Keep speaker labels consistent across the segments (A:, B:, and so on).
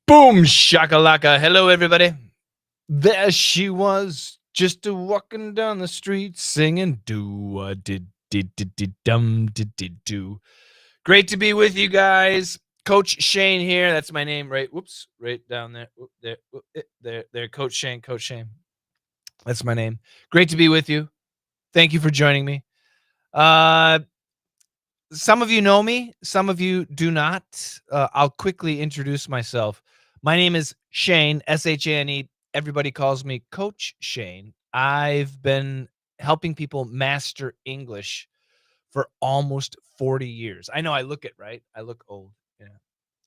A: Boom shakalaka. Hello, everybody. There she was, just a walking down the street singing do a did dum did do. Great to be with you guys. Coach Shane here. That's my name, right? Whoops, right down there. There, there. Coach Shane. Coach Shane. That's my name. Great to be with you. Thank you for joining me. Uh, some of you know me, some of you do not. I'll quickly introduce myself. My name is Shane, Shane. Everybody calls me Coach Shane. I've been helping people master English for almost 40 years. I know I look it, right? I look old. Yeah.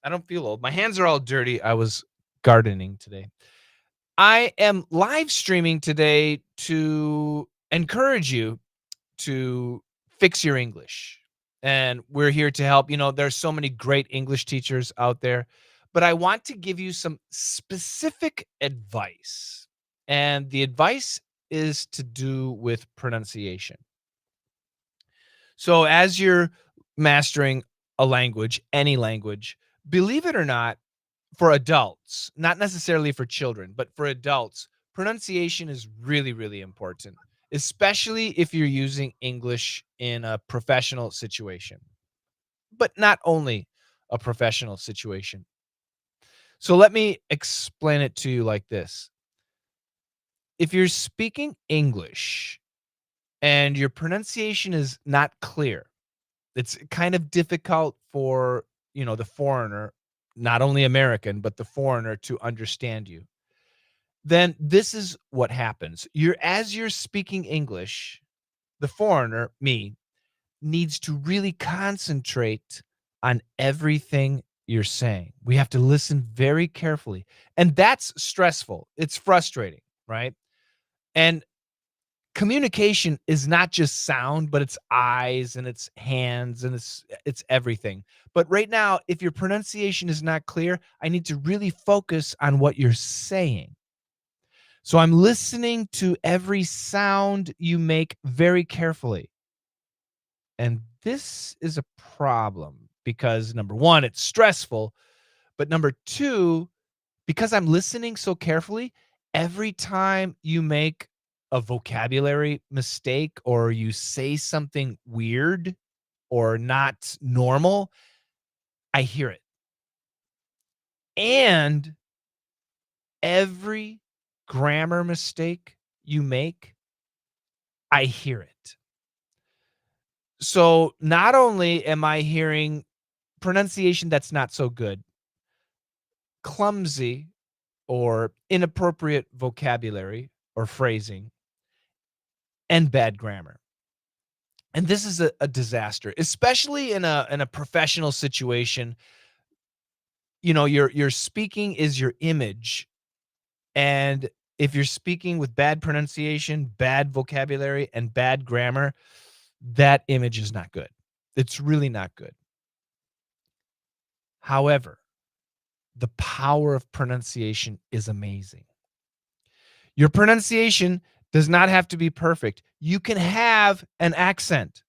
A: I don't feel old. My hands are all dirty. I was gardening today. I am live streaming today to encourage you to fix your English. And we're here to help. There's so many great English teachers out there, but I want to give you some specific advice. And the advice is to do with pronunciation. So, as you're mastering a language, any language, believe it or not, for adults, not necessarily for children, but for adults, pronunciation is really, really important, especially if you're using English in a professional situation, but not only a professional situation. So let me explain it to you like this. If you're speaking English and your pronunciation is not clear, it's kind of difficult for, the foreigner, not only American, but the foreigner to understand you. Then this is what happens. As you're speaking English, the foreigner, me, needs to really concentrate on everything you're saying. We have to listen very carefully. And that's stressful. It's frustrating, right? And communication is not just sound, but it's eyes and it's hands and it's everything. But right now, if your pronunciation is not clear, I need to really focus on what you're saying. So I'm listening to every sound you make very carefully. And this is a problem because number one, it's stressful. But number two, because I'm listening so carefully, every time you make a vocabulary mistake or you say something weird or not normal, I hear it. And every grammar mistake you make, I hear it. So not only am I hearing pronunciation that's not so good, clumsy or inappropriate vocabulary or phrasing, and bad grammar. And this is a disaster, especially in a professional situation. Your speaking is your image. And if you're speaking with bad pronunciation, bad vocabulary, and bad grammar, that image is not good. It's really not good. However, the power of pronunciation is amazing. Your pronunciation does not have to be perfect. You can have an accent,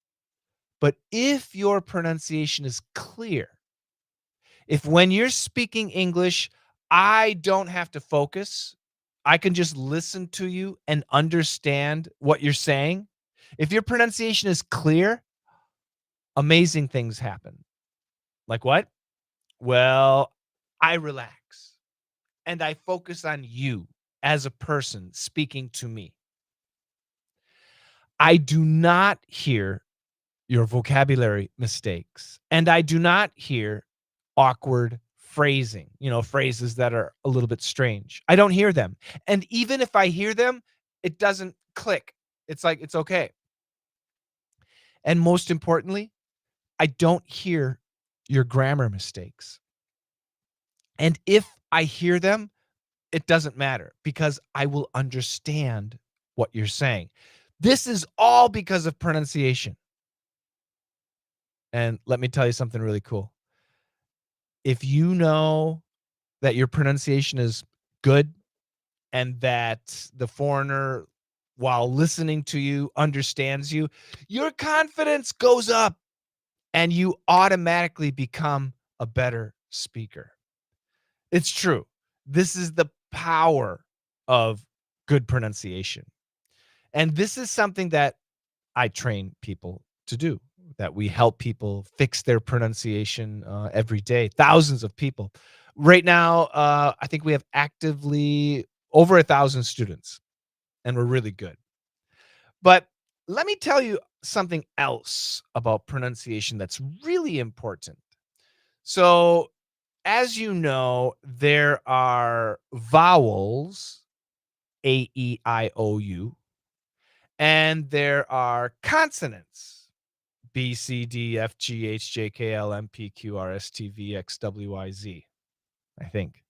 A: but if your pronunciation is clear, if when you're speaking English, I don't have to focus, I can just listen to you and understand what you're saying. If your pronunciation is clear, amazing things happen. Like what? Well, I relax and I focus on you as a person speaking to me. I do not hear your vocabulary mistakes, and I do not hear awkward phrasing, phrases that are a little bit strange. I don't hear them. And even if I hear them, it doesn't click. It's like, it's okay. And most importantly, I don't hear your grammar mistakes. And if I hear them, it doesn't matter because I will understand what you're saying. This is all because of pronunciation. And let me tell you something really cool. If you know that your pronunciation is good and that the foreigner, while listening to you, understands you, your confidence goes up and you automatically become a better speaker. It's true. This is the power of good pronunciation. And this is something that I train people to do, that we help people fix their pronunciation every day, thousands of people. Right now, I think we have actively over 1,000 students, and we're really good. But let me tell you something else about pronunciation that's really important. So, as you know, there are vowels, A, E, I, O, U, and there are consonants, B, C, D, F, G, H, J, K, L, M, P, Q, R, S, T, V, X, W, Y, Z, I think,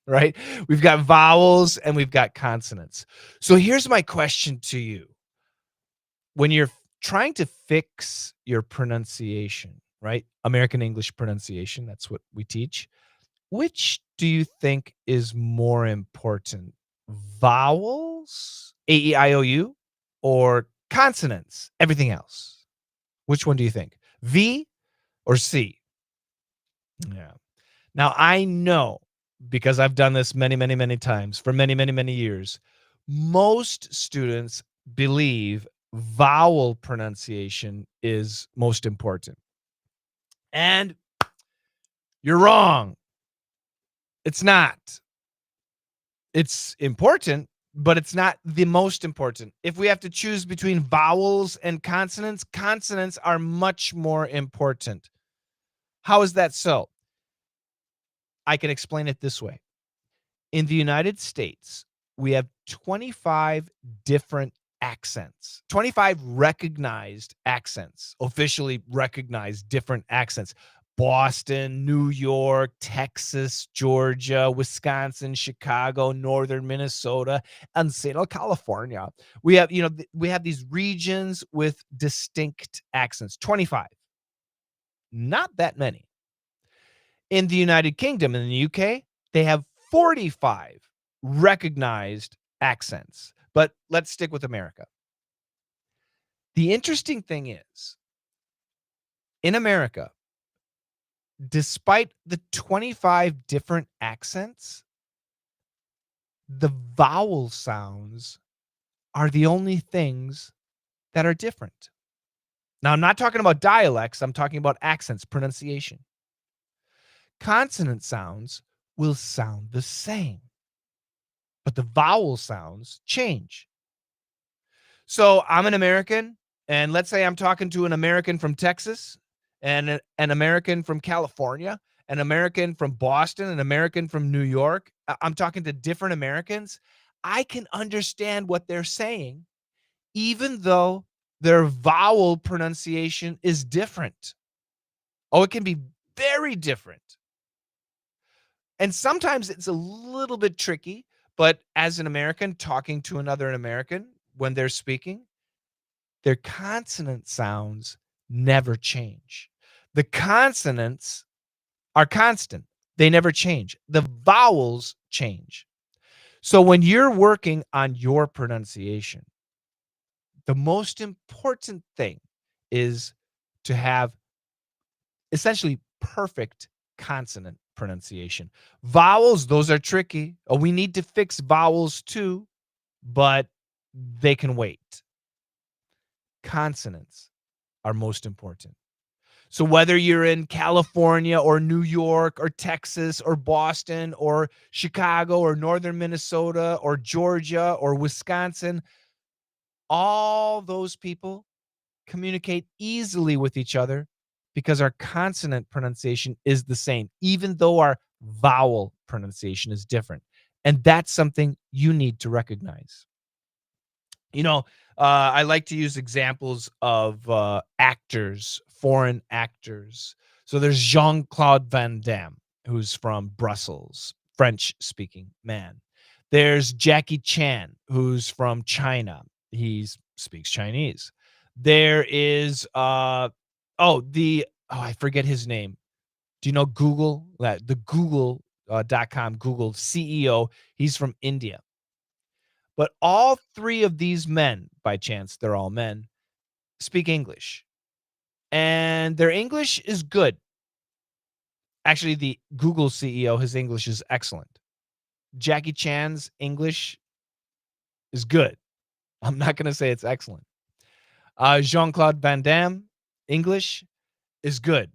A: right? We've got vowels and we've got consonants. So here's my question to you. When you're trying to fix your pronunciation, right? American English pronunciation, that's what we teach. Which do you think is more important? Vowels, A, E, I, O, U, or consonants, everything else? Which one do you think? V or C? Yeah. Now I know, because I've done this many, many, many times for many, many, many years, most students believe vowel pronunciation is most important. And you're wrong. It's not. It's important, but it's not the most important. If we have to choose between vowels and consonants, consonants are much more important. How is that so? I can explain it this way. In the United States, we have 25 different accents, 25 recognized accents, officially recognized different accents. Boston, New York, Texas, Georgia, Wisconsin, Chicago, northern Minnesota, and Seattle, California. We have, we have these regions with distinct accents, 25. Not that many. In the United Kingdom, in the UK, they have 45 recognized accents. But let's stick with America. The interesting thing is, in America, despite the 25 different accents, the vowel sounds are the only things that are different. Now, I'm not talking about dialects, I'm talking about accents, pronunciation. Consonant sounds will sound the same, but the vowel sounds change. So I'm an American, and let's say I'm talking to an American from Texas, and an American from California, an American from Boston, an American from New York. I'm talking to different Americans. I can understand what they're saying, even though their vowel pronunciation is different. Oh, it can be very different. And sometimes it's a little bit tricky, but as an American talking to another American when they're speaking, their consonant sounds never change. The consonants are constant. They never change. The vowels change. So when you're working on your pronunciation, the most important thing is to have essentially perfect consonant pronunciation. Vowels, those are tricky. Oh, we need to fix vowels too, but they can wait. Consonants are most important. So whether you're in California or New York or Texas or Boston or Chicago or northern Minnesota or Georgia or Wisconsin, all those people communicate easily with each other because our consonant pronunciation is the same, even though our vowel pronunciation is different. And that's something you need to recognize. You know, I like to use examples of actors, foreign actors. So there's Jean Claude Van Damme, who's from Brussels, French speaking man. There's Jackie Chan, who's from China. He speaks Chinese. There is, I forget his name. Do you know Google? The Google .com, Google CEO. He's from India. But all three of these men, by chance, they're all men, speak English. And their English is good. Actually, the Google CEO, his English is excellent. Jackie Chan's English is good. I'm not going to say it's excellent. Jean-Claude Van Damme English is good.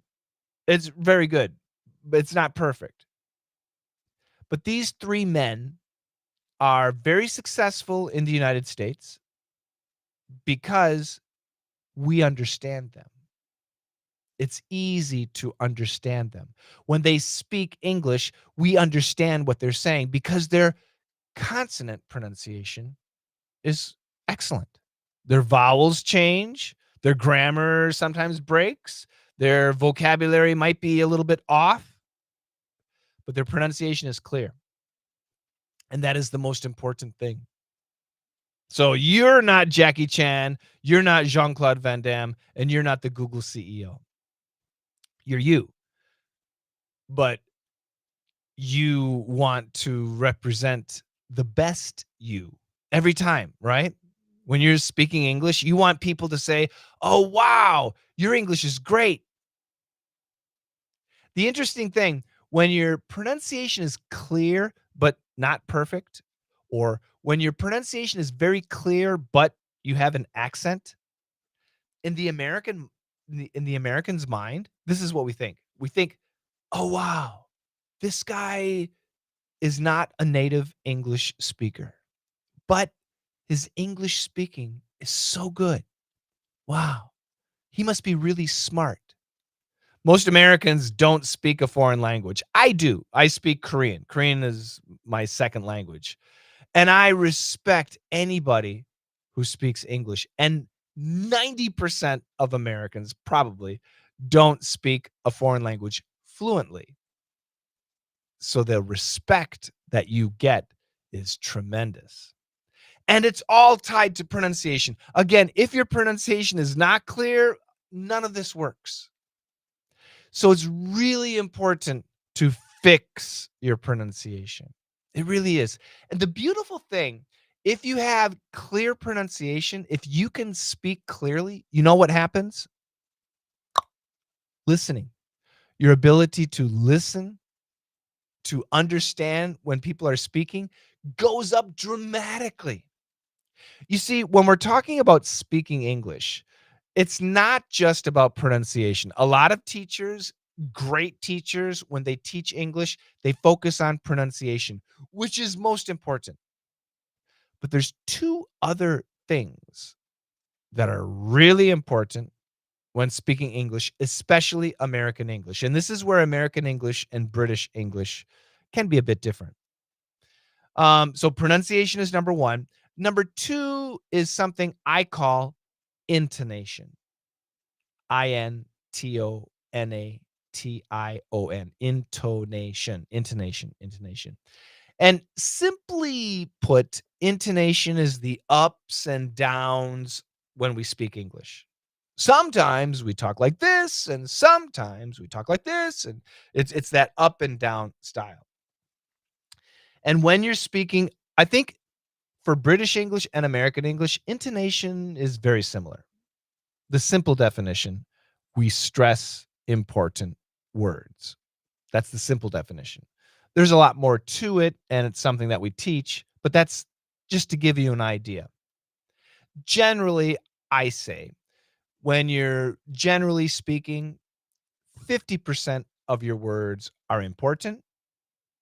A: It's very good, but it's not perfect. But these three men are very successful in the United States because we understand them. It's easy to understand them. When they speak English, we understand what they're saying because their consonant pronunciation is excellent. Their vowels change, their grammar sometimes breaks, their vocabulary might be a little bit off, but their pronunciation is clear. And that is the most important thing. So you're not Jackie Chan, you're not Jean-Claude Van Damme, and you're not the Google CEO. You're you. But you want to represent the best you every time, right? When you're speaking English, you want people to say, "Oh, wow, your English is great." The interesting thing, when your pronunciation is clear but not perfect, or when your pronunciation is very clear but you have an accent, in the American's mind, this is what we think. We think, "Oh, wow, this guy is not a native English speaker, but his English speaking is so good. Wow, he must be really smart." Most Americans don't speak a foreign language. I do. I speak Korean. Korean is my second language. And I respect anybody who speaks English. And 90% of Americans probably don't speak a foreign language fluently. So the respect that you get is tremendous. And it's all tied to pronunciation. Again, if your pronunciation is not clear, none of this works. So it's really important to fix your pronunciation. It really is. And the beautiful thing, if you have clear pronunciation, if you can speak clearly, you know what happens? Listening. Your ability to listen, to understand when people are speaking goes up dramatically. You see, when we're talking about speaking English, it's not just about pronunciation. A lot of teachers, great teachers, when they teach English, they focus on pronunciation, which is most important. But there's two other things that are really important when speaking English, especially American English. And this is where American English and British English can be a bit different. So pronunciation is number one. Number two is something I call intonation. Intonation. Intonation. And simply put, intonation is the ups and downs when we speak English. Sometimes we talk like this, and sometimes we talk like this, and it's that up and down style. And when you're speaking, I think for British English and American English, intonation is very similar. The simple definition, we stress important words. That's the simple definition. There's a lot more to it, and it's something that we teach, but that's just to give you an idea. Generally, I say, when you're generally speaking, 50% of your words are important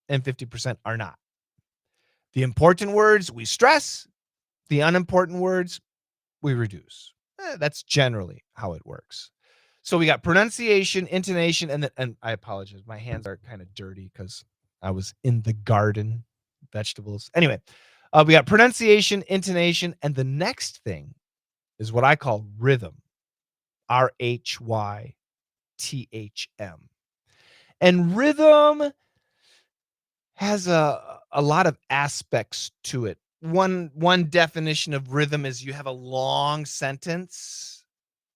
A: and 50% are not. The important words we stress, the unimportant words we reduce. That's generally how it works. So we got pronunciation, intonation, and I apologize. My hands are kind of dirty because I was in the garden, vegetables. Anyway, we got pronunciation, intonation, and the next thing is what I call rhythm. RHYTHM. And rhythm has a lot of aspects to it. One definition of rhythm is you have a long sentence,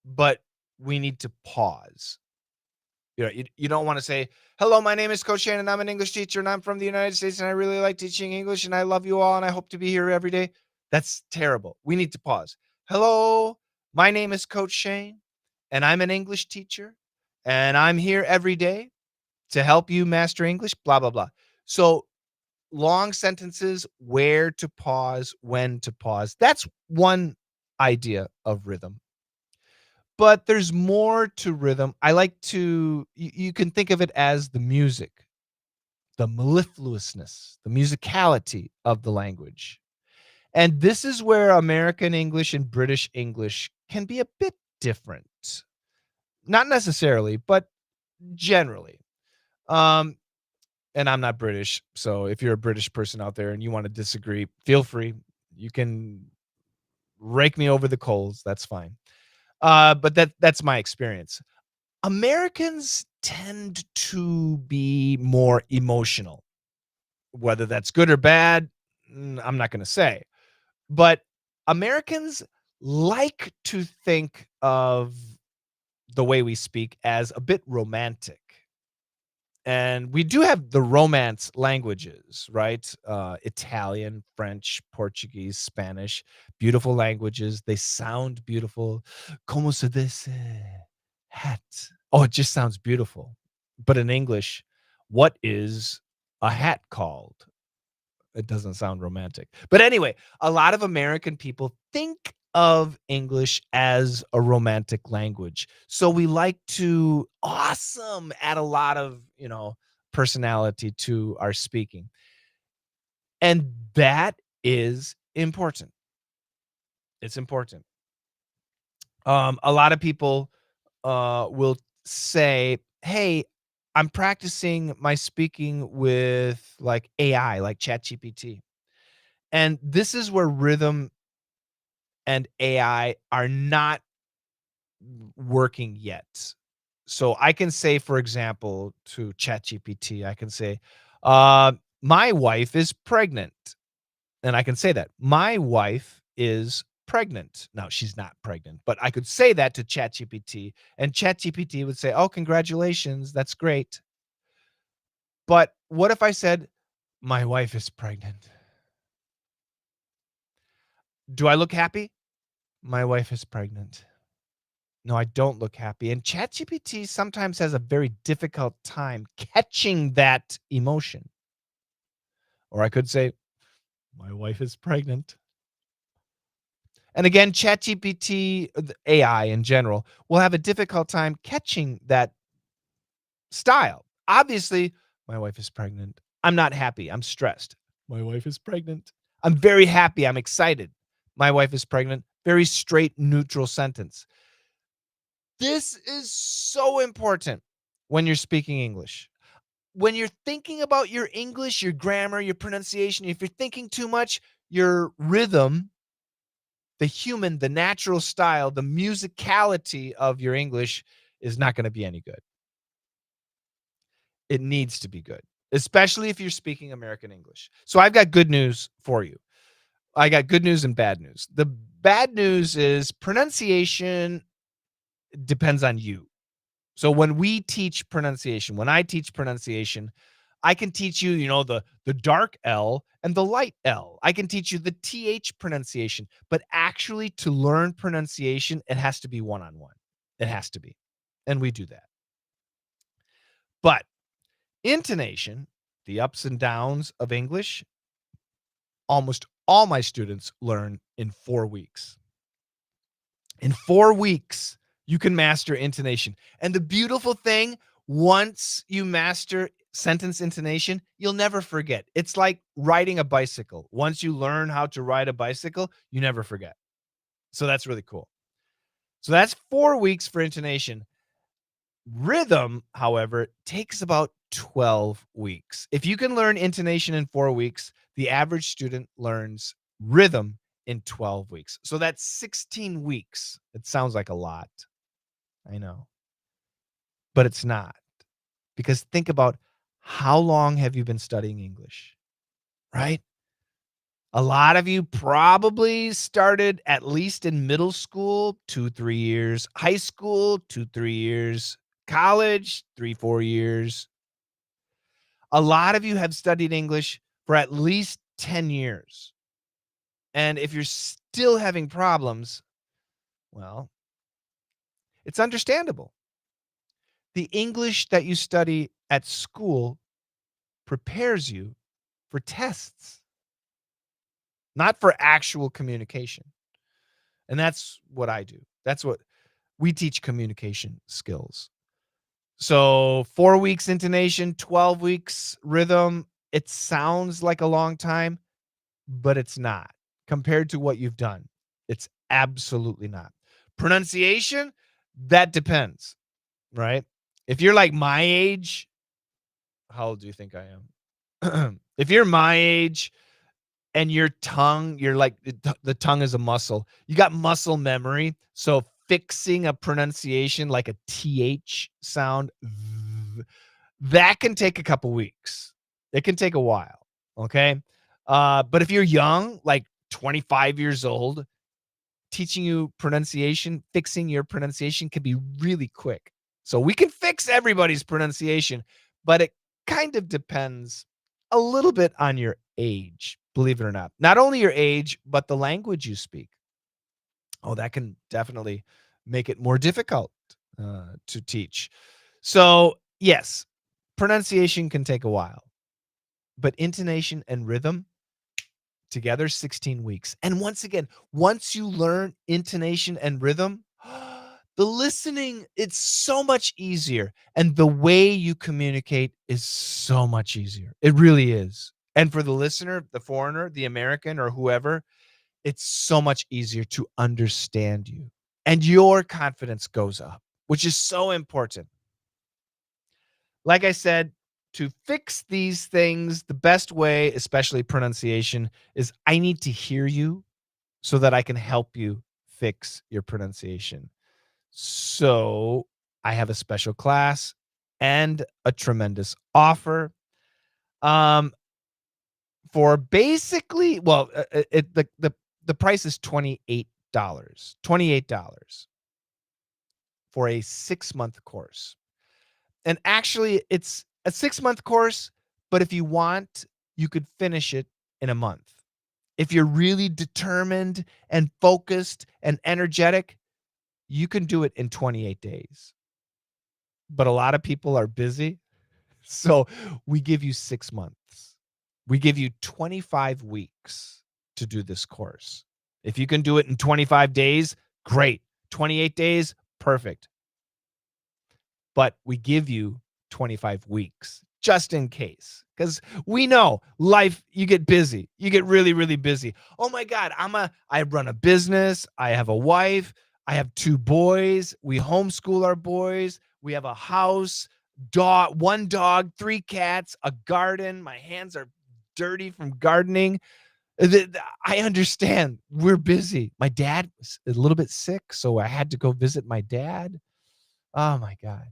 A: but we need to pause. You don't want to say, "Hello, my name is Coach Shane, and I'm an English teacher, and I'm from the United States, and I really like teaching English, and I love you all, and I hope to be here every day." That's terrible. We need to pause. "Hello, my name is Coach Shane, and I'm an English teacher, and I'm here every day, to help you master English, blah, blah, blah. So long sentences, where to pause, when to pause. That's one idea of rhythm. But there's more to rhythm. I like to you can think of it as the music, the mellifluousness, the musicality of the language. And this is where American English and British English can be a bit different. Not necessarily, but generally. Um, and I'm not British, so if you're a British person out there and you want to disagree, feel free. You can rake me over the coals. That's fine. But that's my experience. Americans tend to be more emotional. Whether that's good or bad, I'm not going to say. But Americans like to think of the way we speak as a bit romantic. And we do have the romance languages, right? Italian, French, Portuguese, Spanish, beautiful languages. They sound beautiful. Como se dice hat? Oh, it just sounds beautiful. But in English, what is a hat called? It doesn't sound romantic. But anyway, a lot of American people think of English as a romantic language. So we like to add a lot of, personality to our speaking. And that is important. It's important. A lot of people will say, "Hey, I'm practicing my speaking with like AI, like ChatGPT." And this is where rhythm and AI are not working yet. So I can say, for example, to ChatGPT, I can say, my wife is pregnant. And I can say that. My wife is pregnant. Now, she's not pregnant, but I could say that to ChatGPT, and ChatGPT would say, "Oh, congratulations. That's great." But what if I said, "My wife is pregnant"? Do I look happy? My wife is pregnant. No, I don't look happy. And ChatGPT sometimes has a very difficult time catching that emotion. Or I could say, my wife is pregnant. And again, ChatGPT, the AI in general, will have a difficult time catching that style. Obviously, my wife is pregnant. I'm not happy. I'm stressed. My wife is pregnant. I'm very happy. I'm excited. My wife is pregnant. Very straight, neutral sentence. This is so important when you're speaking English. When you're thinking about your English, your grammar, your pronunciation, if you're thinking too much, your rhythm, the natural style, the musicality of your English is not going to be any good. It needs to be good, especially if you're speaking American English. So I've got good news for you. I got good news and bad news. The bad news is pronunciation depends on you. So when I teach pronunciation, I can teach you, the dark L and the light L. I can teach you the TH pronunciation, but actually to learn pronunciation, it has to be one-on-one. It has to be. And we do that. But intonation, the ups and downs of English, almost all my students learn in 4 weeks. In 4 weeks, you can master intonation. And the beautiful thing, once you master sentence intonation, you'll never forget. It's like riding a bicycle. Once you learn how to ride a bicycle, you never forget. So that's really cool. So that's 4 weeks for intonation. Rhythm, however, takes about 12 weeks. If you can learn intonation in 4 weeks, the average student learns rhythm in 12 weeks. So that's 16 weeks. It sounds like a lot. I know. But it's not. Because think about how long have you been studying English? Right? A lot of you probably started at least in middle school, 2, 3 years, high school, 2, 3 years, college, 3, 4 years. A lot of you have studied English for at least 10 years. And if you're still having problems, well, it's understandable. The English that you study at school prepares you for tests, not for actual communication. And that's what I do. That's what we teach, communication skills. So 4 weeks intonation, 12 weeks rhythm. It sounds like a long time, but it's not. Compared to what you've done, it's absolutely not. Pronunciation, that depends, right? If you're like my age, how old do you think I am? If you're my age and your tongue, you're like the tongue is a muscle. You got muscle memory. So fixing a pronunciation like a th sound, that can take a couple weeks. It can take a while. Okay. But if you're young, like 25 years old, teaching you pronunciation, fixing your pronunciation can be really quick. So we can fix everybody's pronunciation, but it kind of depends a little bit on your age, believe it or not. Not only your age, but the language you speak. Oh, that can definitely make it more difficult to teach. So, yes, pronunciation can take a while, but intonation and rhythm together 16 weeks. And once again, once you learn intonation and rhythm, the listening, it's so much easier. And the way you communicate is so much easier. It really is. And for the listener, the foreigner, the American, or whoever, it's so much easier to understand you. And your confidence goes up, which is so important. Like I said, to fix these things, the best way, especially pronunciation, is I need to hear you so that I can help you fix your pronunciation. So I have a special class and a tremendous offer. Um, for basically, well, the price is $28. $28 for a 6-month course. And actually, it's a 6-month course, but if you want, you could finish it in a month. If you're really determined and focused and energetic, you can do it in 28 days. But a lot of people are busy, so we give you 6 months. We give you 25 weeks to do this course. If you can do it in 25 days, great. 28 days, perfect. But we give you 25 weeks just in case, because we know life, you get busy, you get really, really busy. Oh my God, I run a business, I have a wife, I have 2 boys, we homeschool our boys, we have a house, dog, 1 dog, 3 cats, a garden, my hands are dirty from gardening. I understand, we're busy. My dad was a little bit sick, so I had to go visit my dad. Oh my God.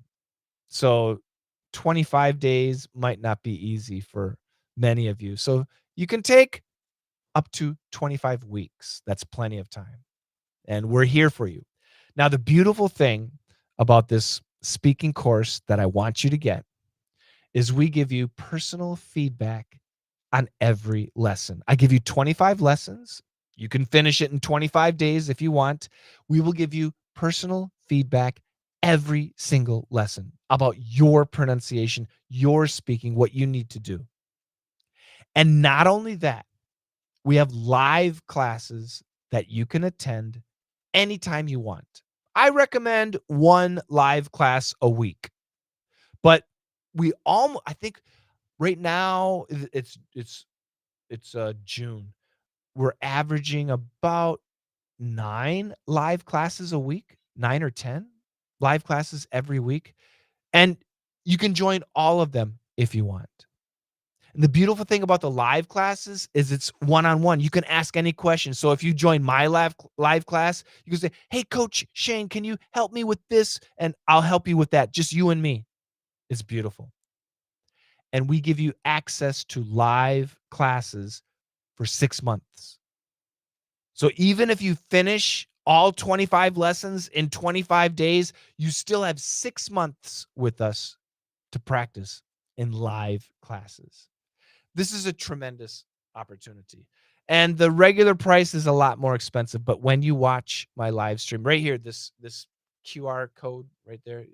A: So 25 days might not be easy for many of you. So you can take up to 25 weeks. That's plenty of time. And we're here for you. Now, the beautiful thing about this speaking course that I want you to get is we give you personal feedback on every lesson. I give you 25 lessons. You can finish it in 25 days if you want. We will give you personal feedback every single lesson about your pronunciation, your speaking, what you need to do. And not only that, we have live classes that you can attend anytime you want. I recommend 1 live class a week. But I think right now it's June. We're averaging about 9 live classes a week, 9 or 10 live classes every week. And you can join all of them if you want. And the beautiful thing about the live classes is it's one-on-one. You can ask any question. So if you join my live class, you can say, "Hey, Coach Shane, can you help me with this?" And I'll help you with that. Just you and me. It's beautiful. And we give you access to live classes for 6 months. So even if you finish all 25 lessons in 25 days, you still have 6 months with us to practice in live classes. This is a tremendous opportunity. And the regular price is a lot more expensive, but when you watch my live stream right here, this QR code right there,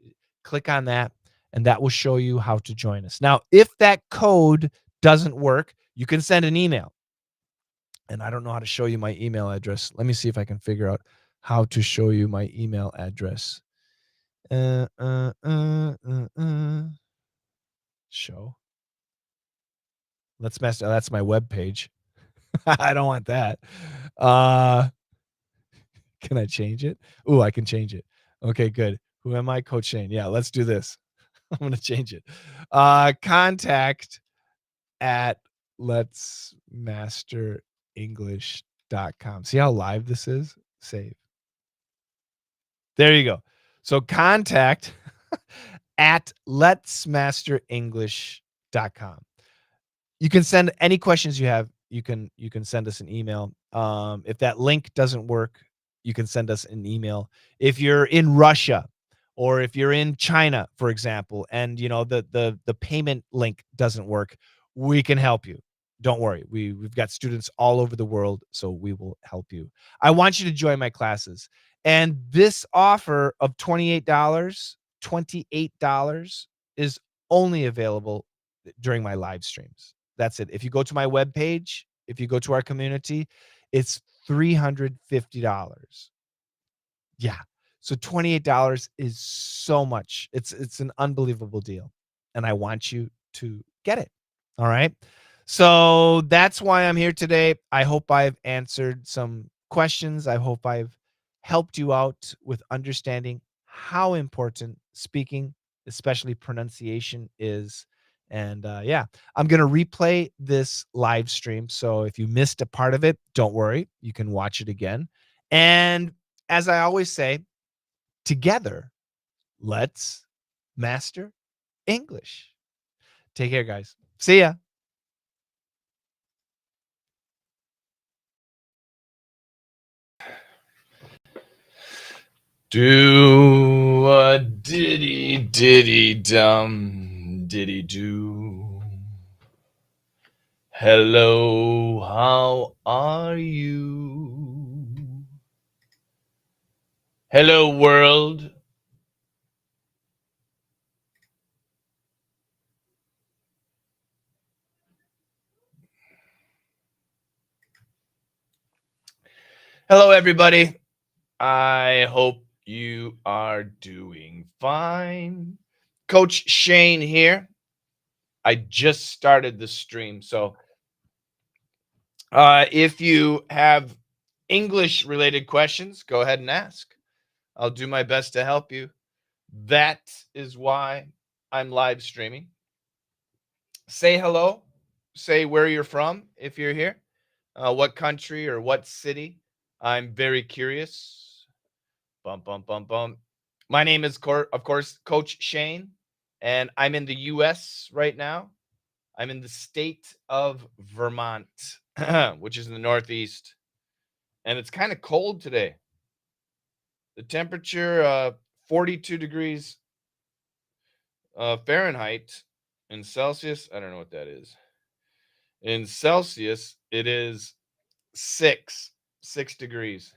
A: click on that. and that will show you how to join us. Now, if that code doesn't work, you can send an email. And I don't know how to show you my email address. Let me see if I can figure out how to show you my email address. Uh, uh, uh, uh, uh. Show. Let's mess. That's my web page. I don't want that. Uh, can I change it? Ooh, I can change it. Okay, good. Who am I? Coach Shane. Yeah, let's do this. I'm gonna change it. Contact at letsmasterenglish.com. See how live this is? Save. There you go. So contact at letsmasterenglish.com. You can send any questions you have. You can send us an email. If that link doesn't work, you can send us an email. If you're in Russia or if you're in China, for example, and the payment link doesn't work, we can help you. Don't worry. We've got students all over the world, so we will help you. I want you to join my classes. And this offer of $28 is only available during my live streams. That's it. If you go to my webpage, if you go to our community, it's $350. Yeah. So $28 is so much. It's an unbelievable deal. And I want you to get it. All right. So that's why I'm here today. I hope I've answered some questions. I hope I've helped you out with understanding how important speaking, especially pronunciation, is. And yeah, I'm going to replay this live stream. So if you missed a part of it, don't worry. You can watch it again. And as I always say, together, let's master English. Take care, guys. See ya. Do a diddy diddy dum diddy do. Hello, how are you? Hello, world. Hello, everybody. I hope you are doing fine. Coach Shane here. I just started the stream, so if you have English related questions, go ahead and ask. I'll do my best to help you. That is why I'm live streaming. Say hello. Say where you're from if you're here, what country or what city. I'm very curious. Bum, bum, bum, bum. My name is, of course, Coach Shane, and I'm in the U.S. right now. I'm in the state of Vermont, which is in the Northeast. And it's kind of cold today. The temperature, 42 degrees Fahrenheit. In Celsius, I don't know what that is. In Celsius, it is 6 degrees.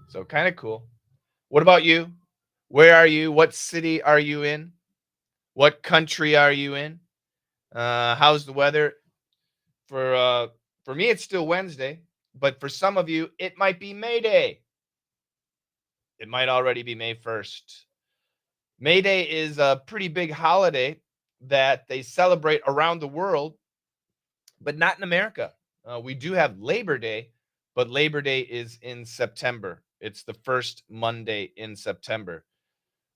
A: So kind of cool. What about you? Where are you? What city are you in? What country are you in? How's the weather? For me, it's still Wednesday, but for some of you, it might be May Day. It might already be May 1st. May Day is a pretty big holiday that they celebrate around the world, but not in America. We do have Labor Day, but Labor Day is in September. It's the first Monday in September.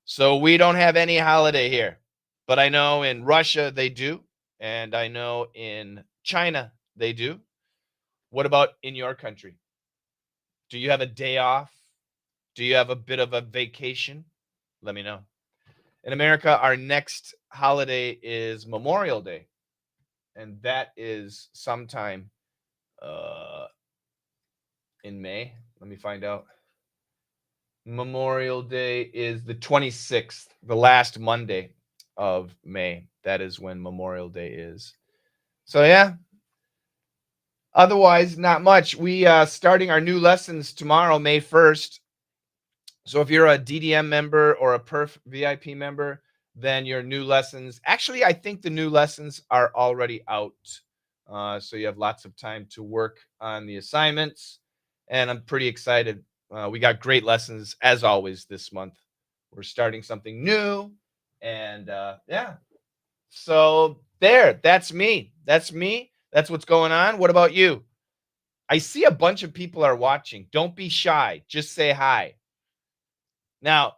A: So we don't have any holiday here. But I know in Russia they do, and I know in China they do. What about in your country? Do you have a day off? Do you have a bit of a vacation? Let me know. In America, our next holiday is Memorial Day, and that is sometime in May. Let me find out. Memorial Day is the 26th, the last Monday of May. That is when Memorial Day is. So yeah. Otherwise, not much. We starting our new lessons tomorrow, May 1st. So if you're a DDM member or a Perf VIP member, then your new lessons. Actually, I think the new lessons are already out. So you have lots of time to work on the assignments. And I'm pretty excited. We got great lessons as always this month. We're starting something new. And yeah. So there, that's me. That's me. That's what's going on. What about you? I see a bunch of people are watching. Don't be shy. Just say hi. Now,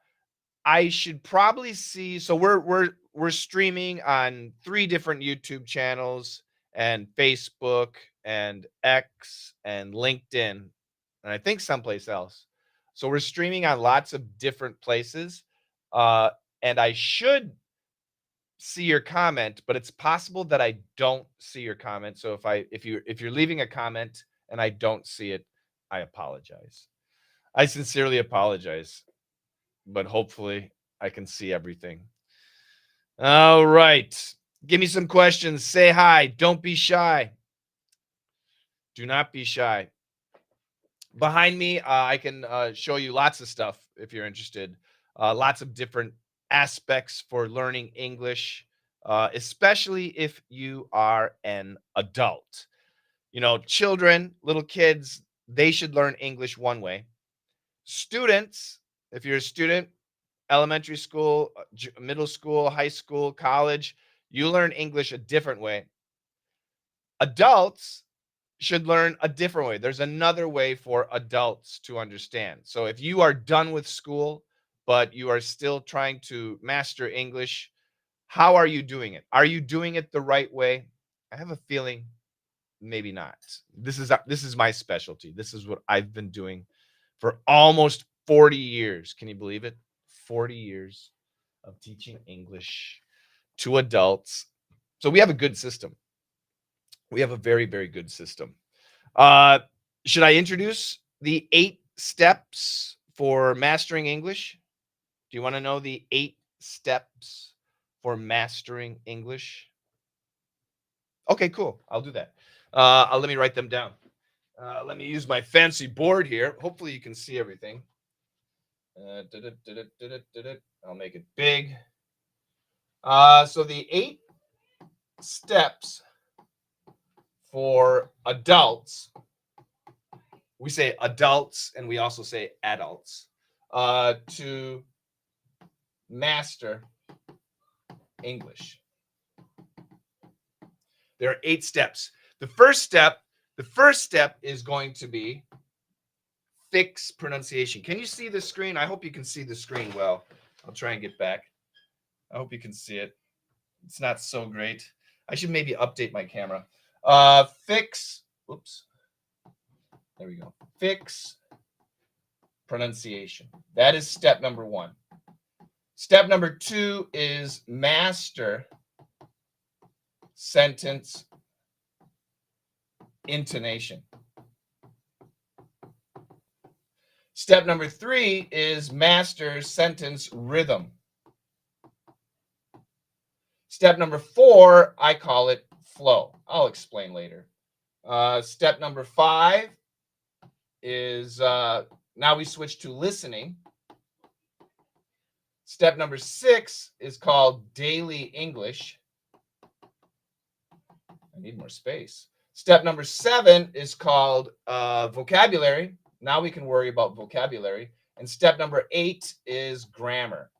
A: I should probably see. So we're streaming on 3 different YouTube channels and Facebook and X and LinkedIn, and I think someplace else. So we're streaming on lots of different places, uh, and I should see your comment, but it's possible that I don't see your comment. So if you're leaving a comment and I don't see it, I apologize. I sincerely apologize, but hopefully I can see everything. All right. Give me some questions. Say hi. Don't be shy. Do not be shy. Behind me, I can show you lots of stuff if you're interested. Lots of different aspects for learning English, especially if you are an adult. You know, children, little kids, they should learn English one way. Students, if you're a student, elementary school, middle school, high school, college, you learn English a different way. Adults should learn a different way. There's another way for adults to understand. So if you are done with school, but you are still trying to master English, how are you doing it? Are you doing it the right way? I have a feeling maybe not. This is my specialty. This is what I've been doing for almost 40 years. Can you believe it? 40 years of teaching English to adults. So we have a good system. We have a very, very good system. Uh, should I introduce the 8 steps for mastering English? Do you want to know the 8 steps for mastering English? Okay, cool. I'll do that. Let me write them down. Let me use my fancy board here. Hopefully, you can see everything. I'll make it big. So the 8 steps for adults. We say adults and we also say adults to master English. There are 8 steps. The first step is going to be fix pronunciation. Can you see the screen? I hope you can see the screen well. I'll try and get back. I hope you can see it. It's not so great. I should maybe update my camera. Oops. There we go. Fix pronunciation. That is step number 1. Step number 2 is master sentence intonation. Step number 3 is master sentence rhythm. Step number 4, I call it flow. I'll explain later. Step number 5 is now we switch to listening. Step number 6 is called daily English. I need more space. Step number 7 is called vocabulary. Now we can worry about vocabulary. And step number 8 is grammar.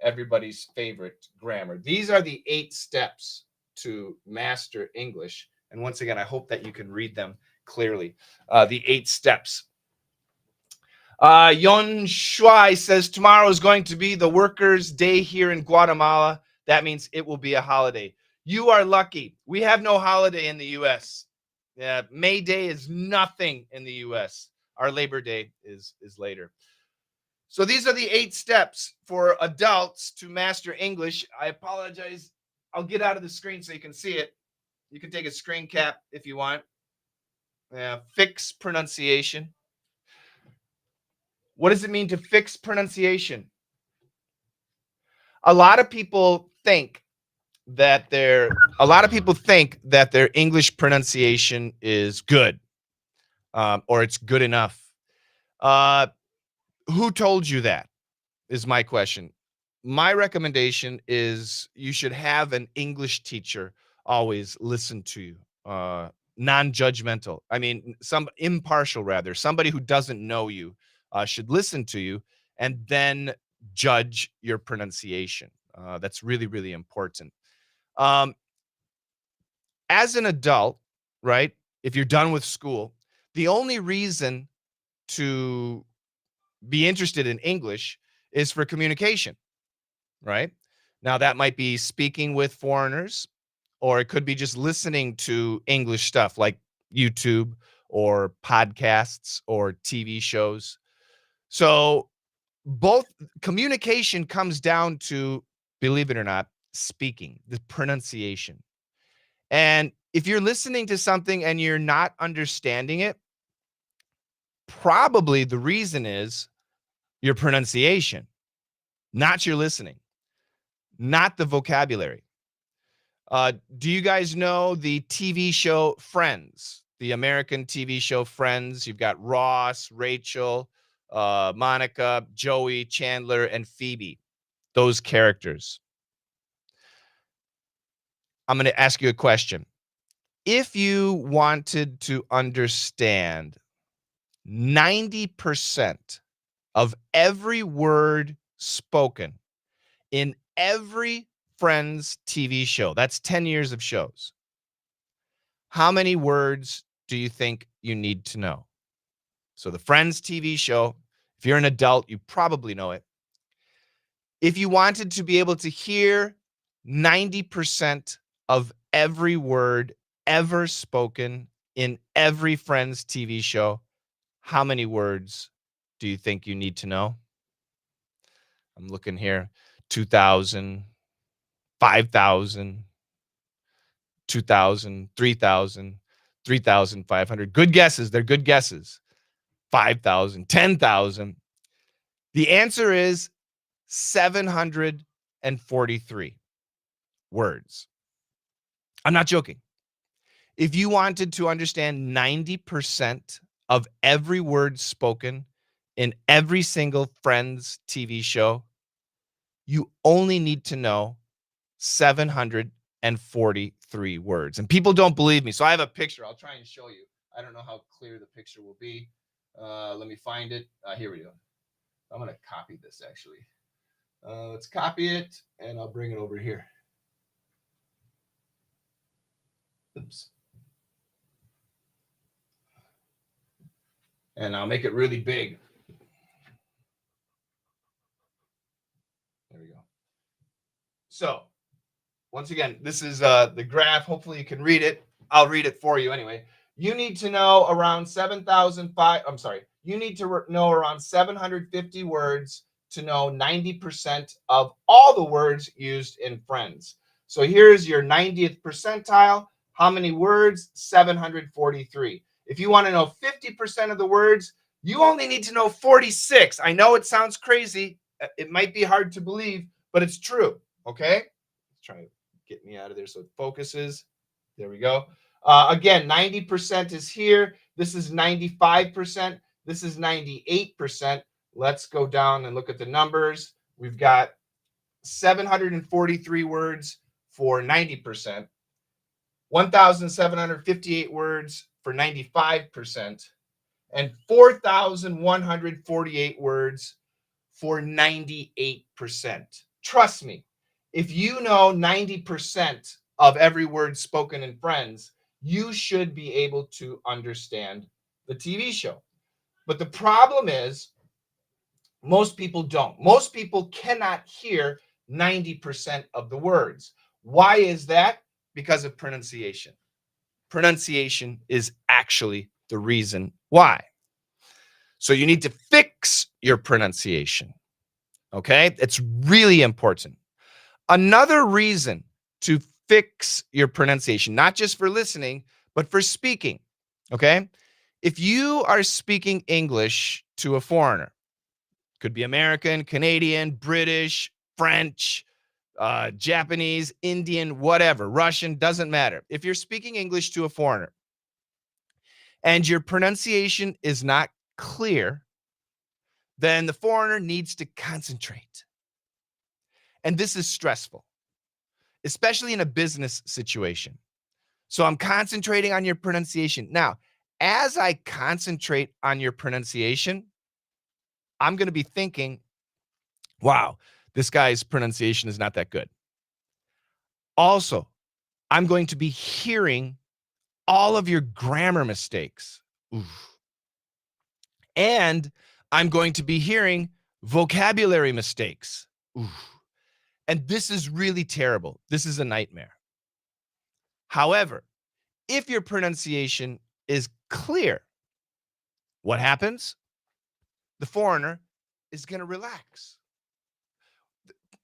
A: Everybody's favorite grammar. These are the 8 steps to master English. And once again, I hope that you can read them clearly. The 8 steps. Yon Shuai says tomorrow is going to be the workers' day here in Guatemala. That means it will be a holiday. You are lucky. We have no holiday in the U.S. May Day is nothing in the U.S. Our Labor Day is later. So these are the 8 steps for adults to master English. I apologize. I'll get out of the screen so you can see it. You can take a screen cap if you want. Fix pronunciation. What does it mean to fix pronunciation? A lot of people think that their English pronunciation is good, or it's good enough. Who told you that? Is my question. my recommendation is you should have an English teacher always listen to you. Non-judgmental. I mean, some impartial rather. Somebody who doesn't know you should listen to you and then judge your pronunciation. That's really, really important. Um, as an adult, right? If you're done with school, the only reason to be interested in English is for communication, right? Now, that might be speaking with foreigners, or it could be just listening to English stuff like YouTube or podcasts or TV shows. So, both communication comes down to, believe it or not, speaking, the pronunciation. And if you're listening to something and you're not understanding it, probably the reason is your pronunciation, not your listening, not the vocabulary. Do you guys know the TV show Friends? The American TV show Friends. You've got Ross, Rachel, Monica, Joey, Chandler, and Phoebe. Those characters. I'm going to ask you a question. If you wanted to understand 90% of every word spoken in every Friends TV show, that's 10 years of shows, how many words do you think you need to know? So the Friends TV show, if you're an adult, you probably know it. If you wanted to be able to hear 90% of every word ever spoken in every Friends TV show, how many words do you think you need to know? I'm looking here. 2,000, 5,000, 2,000, 3,000, 3,500. Good guesses. They're good guesses. 5,000, 10,000. The answer is 743 words. I'm not joking. If you wanted to understand 90% of every word spoken in every single Friends TV show, you only need to know 743 words. And people don't believe me. So I have a picture. I'll try and show you. I don't know how clear the picture will be. Let me find it. Here we go. I'm going to copy this actually. Let's copy it and I'll bring it over here. Oops. And I'll make it really big. There we go. So, once again, this is the graph. Hopefully you can read it. I'll read it for you anyway. You need to know around 7,005. I'm sorry. You need to know around 750 words to know 90% of all the words used in Friends. So here's your 90th percentile. How many words? 743. If you want to know 50% of the words, you only need to know 46. I know it sounds crazy. It might be hard to believe, but it's true. Okay? Let's try to get me out of there so it focuses. There we go. Again, 90% is here. This is 95%. This is 98%. Let's go down and look at the numbers. We've got 743 words for 90%, 1,758 words for 95%, and 4,148 words for 98%. Trust me, if you know 90% of every word spoken in Friends, you should be able to understand the TV show. But the problem is, most people don't. Most people cannot hear 90% of the words. Why is that? Because of pronunciation. Pronunciation is actually the reason why. So you need to fix your pronunciation. Okay? It's really important. Another reason to fix your pronunciation, not just for listening, but for speaking. Okay? If you are speaking English to a foreigner, could be American, Canadian, British, French, Japanese, Indian, whatever, Russian, doesn't matter. If you're speaking English to a foreigner and your pronunciation is not clear, then the foreigner needs to concentrate. And this is stressful, especially in a business situation. So I'm concentrating on your pronunciation. Now, as I concentrate on your pronunciation, I'm going to be thinking, wow, this guy's pronunciation is not that good. Also, I'm going to be hearing all of your grammar mistakes. Oof. And I'm going to be hearing vocabulary mistakes. Oof. And this is really terrible. This is a nightmare. However, if your pronunciation is clear, what happens? The foreigner is going to relax.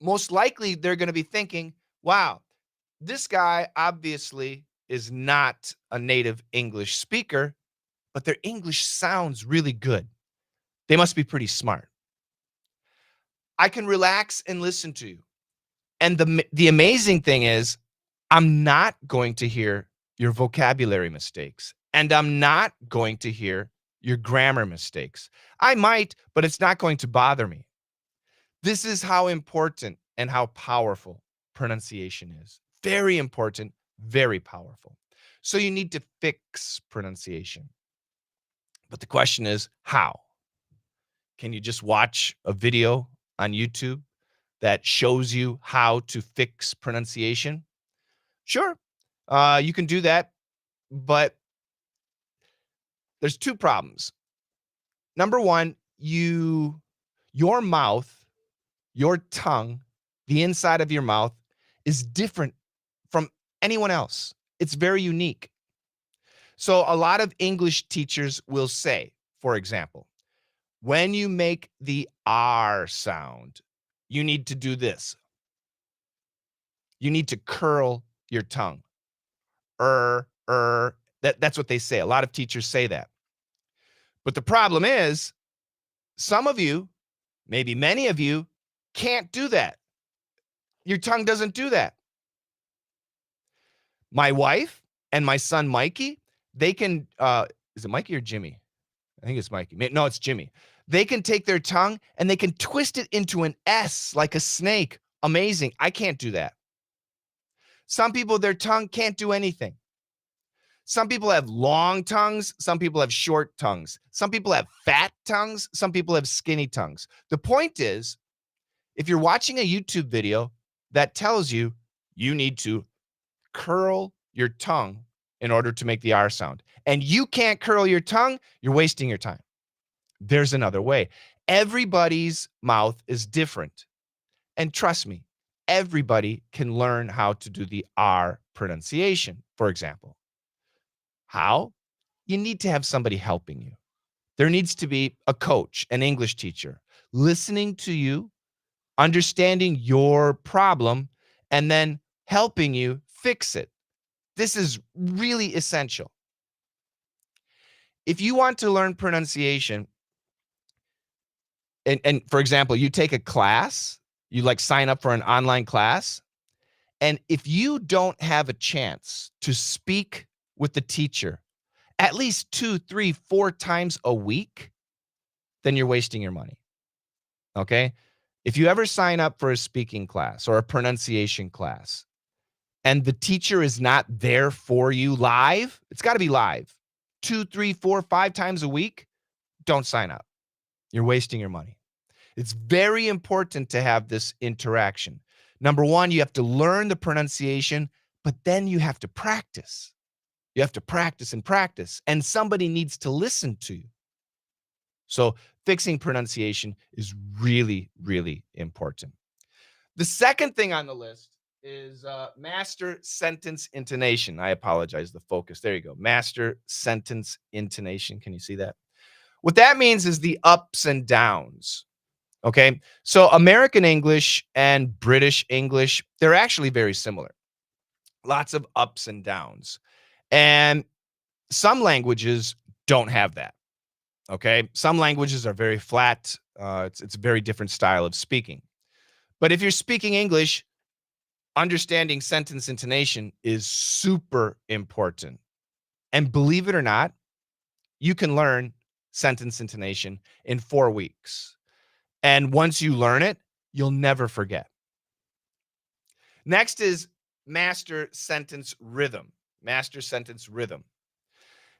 A: Most likely, they're going to be thinking, wow, this guy obviously is not a native English speaker, but their English sounds really good. They must be pretty smart. I can relax and listen to you. And the amazing thing is, I'm not going to hear your vocabulary mistakes, and I'm not going to hear your grammar mistakes. I might, but it's not going to bother me. This is how important and how powerful pronunciation is. Very important, very powerful. So you need to fix pronunciation. But the question is, how? Can you just watch a video on YouTube that shows you how to fix pronunciation? Sure, you can do that, but there's two problems. Number one, your mouth, your tongue, the inside of your mouth is different from anyone else. It's very unique. So a lot of English teachers will say, for example, when you make the R sound, you need to do this. You need to curl your tongue. That's what they say. A lot of teachers say that. But the problem is, some of you, maybe many of you, can't do that. Your tongue doesn't do that. My wife and my son Mikey, they can is it Mikey or Jimmy? I think it's Mikey. No, it's Jimmy. They can take their tongue and they can twist it into an S like a snake. Amazing. I can't do that. Some people, their tongue can't do anything. Some people have long tongues. Some people have short tongues. Some people have fat tongues. Some people have skinny tongues. The point is, if you're watching a YouTube video that tells you you need to curl your tongue in order to make the R sound, and you can't curl your tongue, you're wasting your time. There's another way. Everybody's mouth is different. And trust me, everybody can learn how to do the R pronunciation, for example. How? You need to have somebody helping you. There needs to be a coach, an English teacher, listening to you, understanding your problem, and then helping you fix it. This is really essential. If you want to learn pronunciation, and for example, you take a class, you like sign up for an online class, and if you don't have a chance to speak with the teacher at least 2, 3, 4 times a week, then you're wasting your money. Okay? If you ever sign up for a speaking class or a pronunciation class and the teacher is not there for you live, it's got to be live. 2, 3, 4, 5 times a week, don't sign up. You're wasting your money. It's very important to have this interaction. Number one, you have to learn the pronunciation, but then you have to practice. You have to practice and practice, and somebody needs to listen to you. So fixing pronunciation is really, really important. The second thing on the list is master sentence intonation. I apologize, the focus. There you go. Master sentence intonation. Can you see that? What that means is the ups and downs. Okay. So American English and British English, they're actually very similar. Lots of ups and downs. And some languages don't have that. Okay. Some languages are very flat. It's a very different style of speaking. But if you're speaking English, understanding sentence intonation is super important. And believe it or not, you can learn sentence intonation in 4 weeks. And once you learn it, you'll never forget. Next is master sentence rhythm. Master sentence rhythm.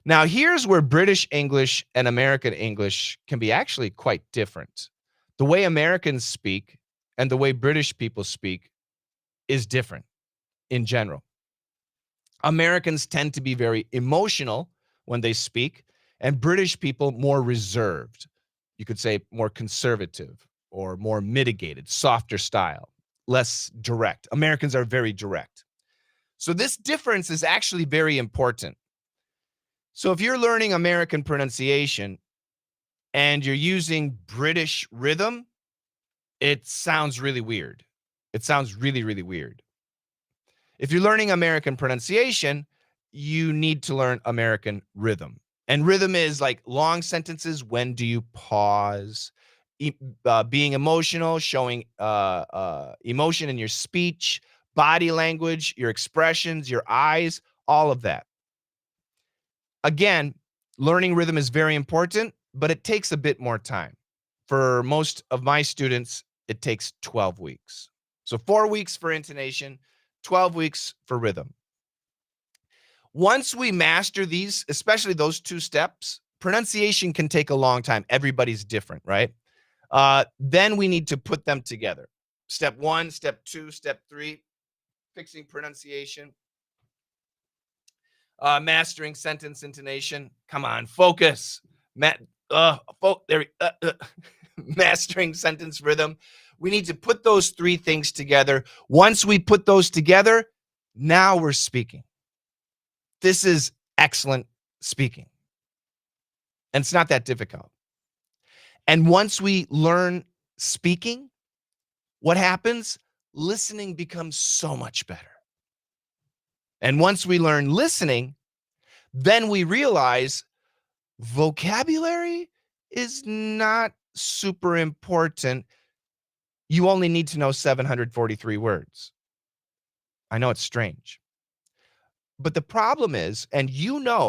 A: Now, here's where British English and American English can be actually quite different. The way Americans speak and the way British people speak is different in general. Americans tend to be very emotional when they speak, and British people more reserved. You could say more conservative or more mitigated, softer style, less direct. Americans are very direct. So this difference is actually very important. So if you're learning American pronunciation and you're using British rhythm, it sounds really weird. It sounds really, really weird. If you're learning American pronunciation, you need to learn American rhythm. And rhythm is like long sentences. When do you pause? Being emotional, showing emotion in your speech, body language, your expressions, your eyes, all of that. Again, learning rhythm is very important, but it takes a bit more time. For most of my students, it takes 12 weeks. So 4 weeks for intonation, 12 weeks for rhythm. Once we master these, especially those two steps, pronunciation can take a long time. Everybody's different, right? Then we need to put them together. Step 1, step 2, step 3, fixing pronunciation, mastering sentence intonation. Come on, focus. Mastering sentence rhythm. We need to put those three things together. Once we put those together, now we're speaking. This is excellent speaking. And it's not that difficult. And once we learn speaking, what happens? Listening becomes so much better. And once we learn listening, then we realize vocabulary is not super important. You only need to know 743 words. I know it's strange. But the problem is, and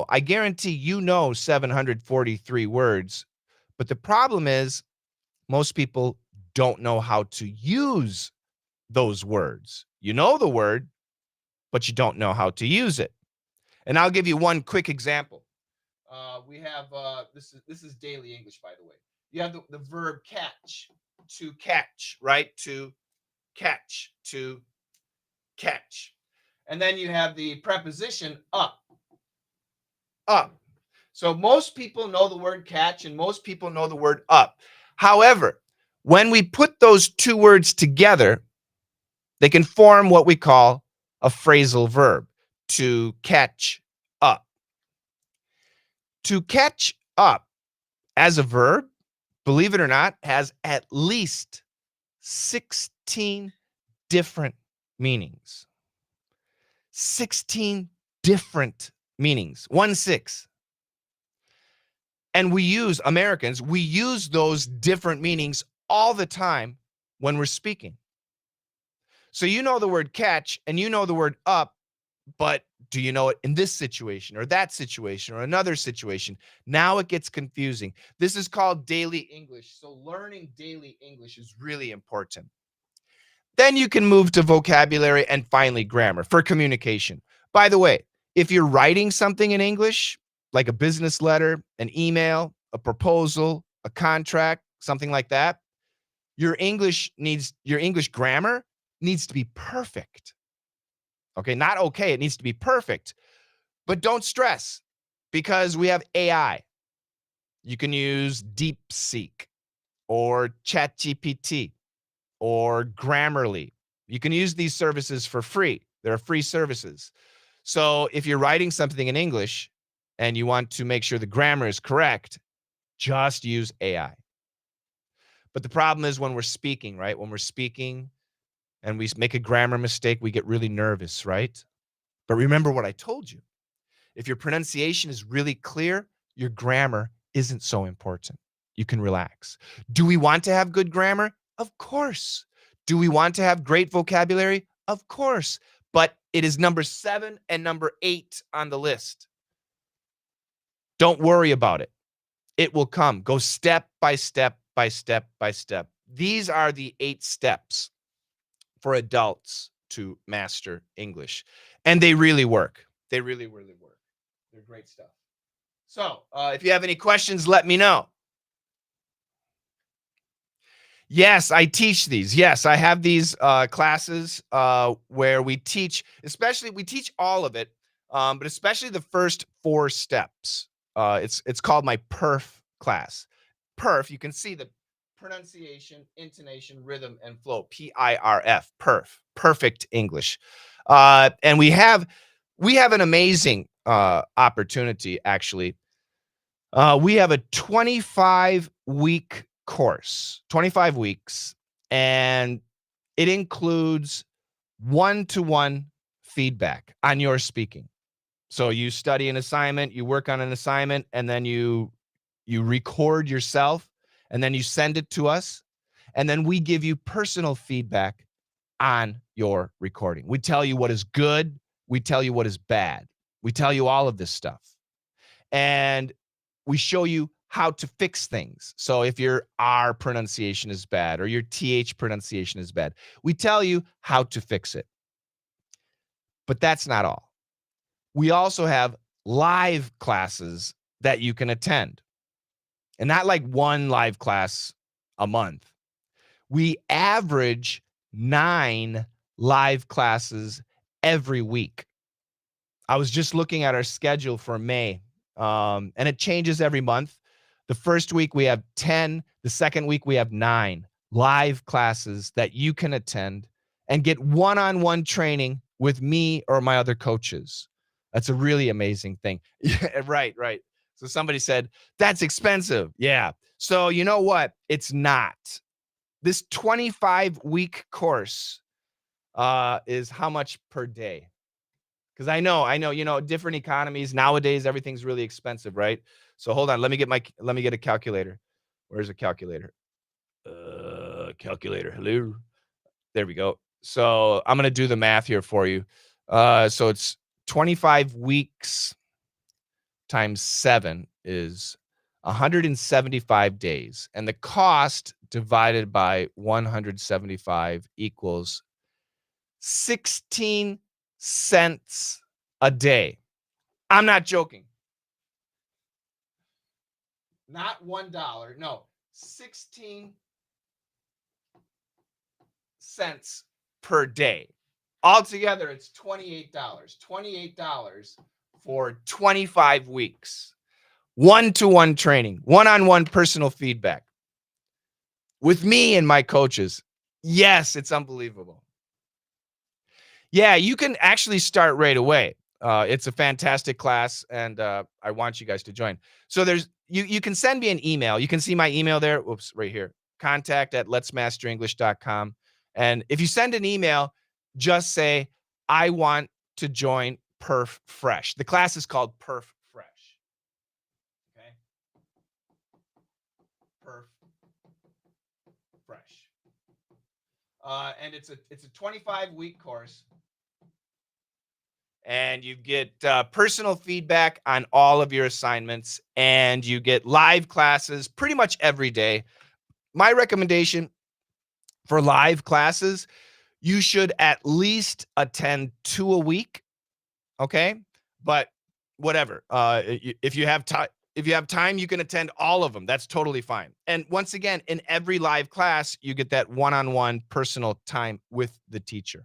A: I guarantee you know 743 words, but the problem is most people don't know how to use those words. You know the word, but you don't know how to use it. And I'll give you one quick example. We have this is daily English, by the way. You have the verb catch, to catch, right? To catch, to catch. And then you have the preposition up, up. So most people know the word catch and most people know the word up. However, when we put those two words together, they can form what we call a phrasal verb, to catch up. To catch up as a verb, believe it or not, has at least 16 different meanings. 16 different meanings. 1-6. And Americans use those different meanings all the time when we're speaking. So you know the word catch and you know the word up, but do you know it in this situation or that situation or another situation? Now it gets confusing. This is called daily English. So learning daily English is really important. Then you can move to vocabulary and finally grammar for communication. By the way, if you're writing something in English, like a business letter, an email, a proposal, a contract, something like that, your English grammar needs to be perfect. Okay, not okay, it needs to be perfect. But don't stress because we have AI. You can use DeepSeek or ChatGPT or Grammarly. You can use these services for free. They're free services. So if you're writing something in English and you want to make sure the grammar is correct, just use AI. But the problem is when we're speaking, right? When we're speaking and we make a grammar mistake, we get really nervous, right? But remember what I told you. If your pronunciation is really clear, your grammar isn't so important. You can relax. Do we want to have good grammar? Of course. Do we want to have great vocabulary? Of course. But it is number 7 and number 8 on the list. Don't worry about it. It will come. Go step by step by step by step. These are the 8 steps for adults to master English. And they really work. They really, really work. They're great stuff. So if you have any questions, let me know. Yes, I teach these. Yes, I have these classes where we teach, especially we teach all of it, but especially the first 4 steps. It's called my PERF class. PERF, you can see the pronunciation, intonation, rhythm, and flow. PIRF, PERF, perfect English. And we have an amazing opportunity actually. We have a 25-week course, 25 weeks, and it includes one-to-one feedback on your speaking. So you study an assignment, you work on an assignment, and then you record yourself, and then you send it to us, and then we give you personal feedback on your recording. We tell you what is good, we tell you what is bad. We tell you all of this stuff. And we show you how to fix things. So if your R pronunciation is bad or your TH pronunciation is bad, we tell you how to fix it. But that's not all. We also have live classes that you can attend. And not like one live class a month. We average 9 live classes every week. I was just looking at our schedule for May, and it changes every month. The first week we have 10. The second week we have 9 live classes that you can attend and get one-on-one training with me or my other coaches. That's a really amazing thing. Yeah, right. So somebody said, that's expensive. Yeah. So you know what? It's not. This 25-week course is how much per day? Because I know, different economies nowadays, everything's really expensive, right? So hold on, let me get a calculator. Where's a calculator? Calculator, hello. There we go. So I'm gonna do the math here for you. So it's 25 weeks times 7 is 175 days, and the cost divided by 175 equals 16 cents a day. I'm not joking. Not $1. No, 16 cents per day. Altogether, it's $28. $28 for 25 weeks. One-to-one training, one-on-one personal feedback with me and my coaches. Yes, it's unbelievable. Yeah, you can actually start right away. It's a fantastic class, and I want you guys to join. So you can send me an email. You can see my email there. Oops, right here. contact@letsmasterenglish.com. And if you send an email, just say, I want to join Perf Fresh. The class is called Perf Fresh. Okay? Perf Fresh. And it's a 25-week course. And you get personal feedback on all of your assignments, and you get live classes pretty much every day. My recommendation for live classes, you should at least attend 2 a week, okay? But whatever. If you have time, you can attend all of them. That's totally fine. And once again, in every live class, you get that one-on-one personal time with the teacher.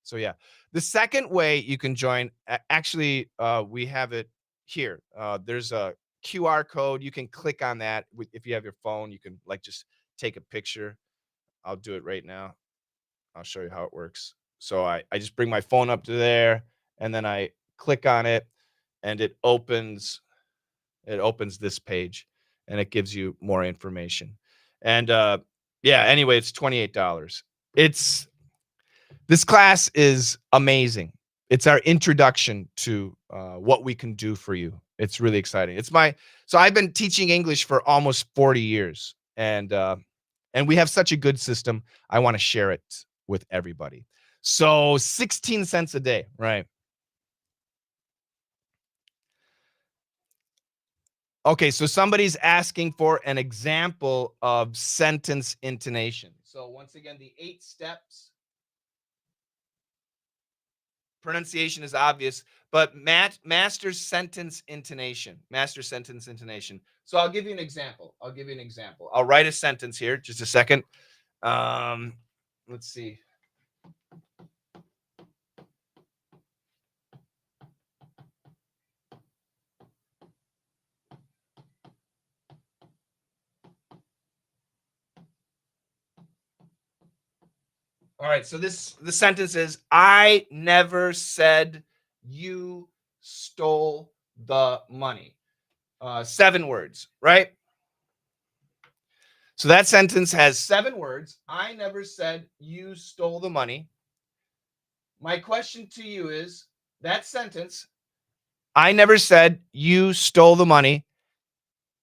A: So yeah, the second way you can join, actually, we have it here. There's a QR code. You can click on that. If you have your phone, you can just take a picture. I'll do it right now. I'll show you how it works. So I just bring my phone up to there, and then I click on it, and it opens this page, and it gives you more information. And yeah, anyway, it's $28. This class is amazing. It's our introduction to what we can do for you. It's really exciting. So I've been teaching English for almost 40 years, and we have such a good system. I want to share it with everybody. So 16 cents a day, right? Okay, so somebody's asking for an example of sentence intonation. So once again, the 8 steps. Pronunciation is obvious, but master sentence intonation. Master sentence intonation. So I'll give you an example. I'll write a sentence here. Just a second. Let's see. All right. So the sentence is, I never said you stole the money. 7 words, right? So that sentence has 7 words. I never said you stole the money. My question to you is, that sentence, I never said you stole the money,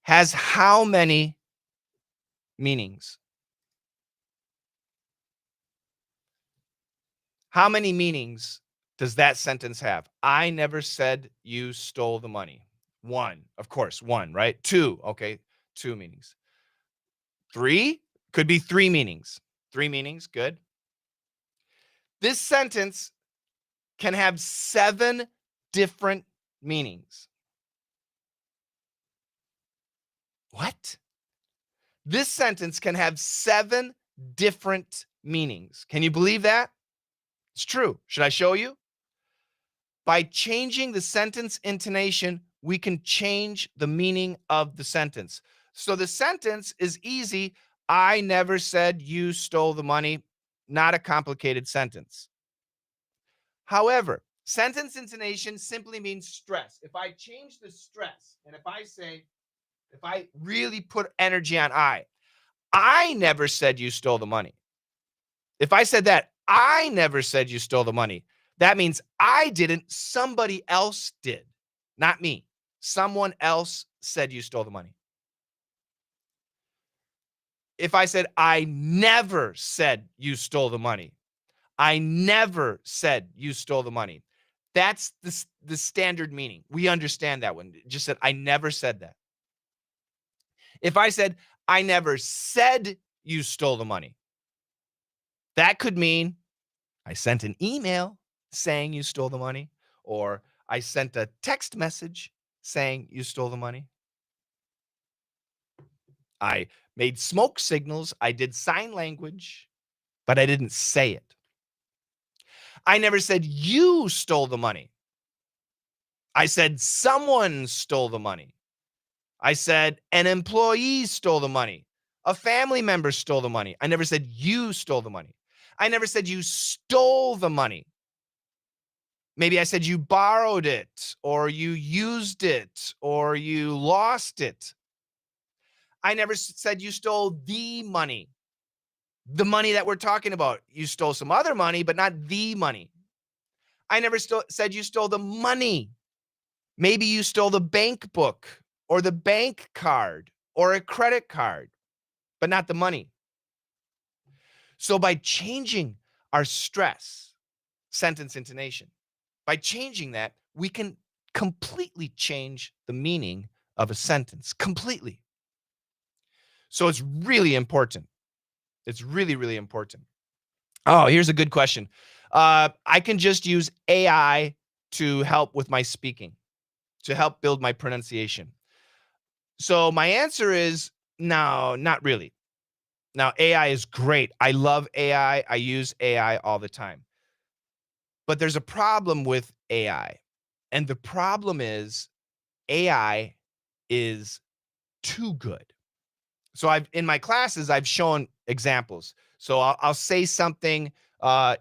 A: has how many meanings? How many meanings does that sentence have? I never said you stole the money. 1, of course, 1, right? 2, okay, 2 meanings. 3, could be 3 meanings. 3 meanings, good. This sentence can have 7 different meanings. What? This sentence can have 7 different meanings. Can you believe that? It's true. Should I show you? By changing the sentence intonation, we can change the meaning of the sentence. So the sentence is easy. I never said you stole the money. Not a complicated sentence. However, sentence intonation simply means stress. If I change the stress, and if I really put energy on I never said you stole the money. If I said that, I never said you stole the money. That means I didn't, somebody else did, not me. Someone else said you stole the money. If I said, I never said you stole the money. I never said you stole the money. That's the standard meaning. We understand that one. Just said, I never said that. If I said, I never said you stole the money, that could mean I sent an email saying you stole the money, or I sent a text message saying you stole the money. I made smoke signals. I did sign language, but I didn't say it. I never said you stole the money. I said someone stole the money. I said an employee stole the money. A family member stole the money. I never said you stole the money. I never said you stole the money. Maybe I said you borrowed it, or you used it, or you lost it. I never said you stole the money. The money that we're talking about. You stole some other money, but not the money. I never said you stole the money. Maybe you stole the bank book, or the bank card, or a credit card, but not the money. So by changing our stress sentence intonation, by changing that, we can completely change the meaning of a sentence completely. So it's really important. It's really, really important. Oh, here's a good question. I can just use AI to help with my speaking, to help build my pronunciation. So my answer is no, not really. Now, AI is great. I love AI. I use AI all the time. But there's a problem with AI. And the problem is AI is too good. So in my classes, I've shown examples. So I'll say something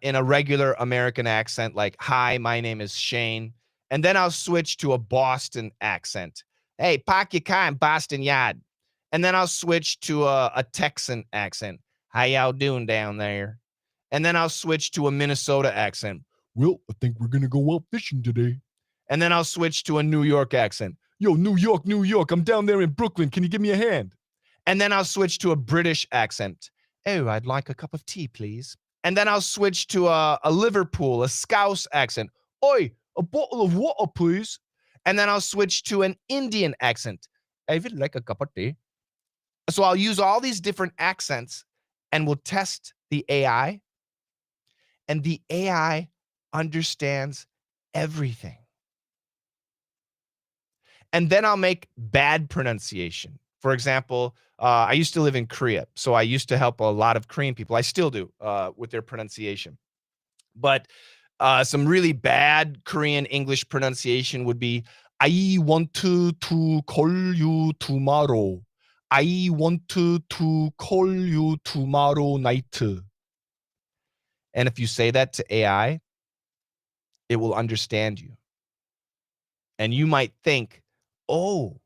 A: in a regular American accent, like, hi, my name is Shane. And then I'll switch to a Boston accent. Hey, park your car in Boston Yard. And then I'll switch to a Texan accent. How y'all doing down there? And then I'll switch to a Minnesota accent. Well, I think we're going to go out fishing today. And then I'll switch to a New York accent. Yo, New York, I'm down there in Brooklyn. Can you give me a hand? And then I'll switch to a British accent. Oh, I'd like a cup of tea, please. And then I'll switch to a Liverpool, a Scouse accent. Oi, a bottle of water, please. And then I'll switch to an Indian accent. I would like a cup of tea. So I'll use all these different accents and we'll test the AI. And the AI understands everything. And then I'll make bad pronunciation. For example, I used to live in Korea, so I used to help a lot of Korean people. I still do with their pronunciation. But some really bad Korean English pronunciation would be, I want to call you tomorrow. I want to call you tomorrow night. And if you say that to AI, it will understand you. And you might think, oh,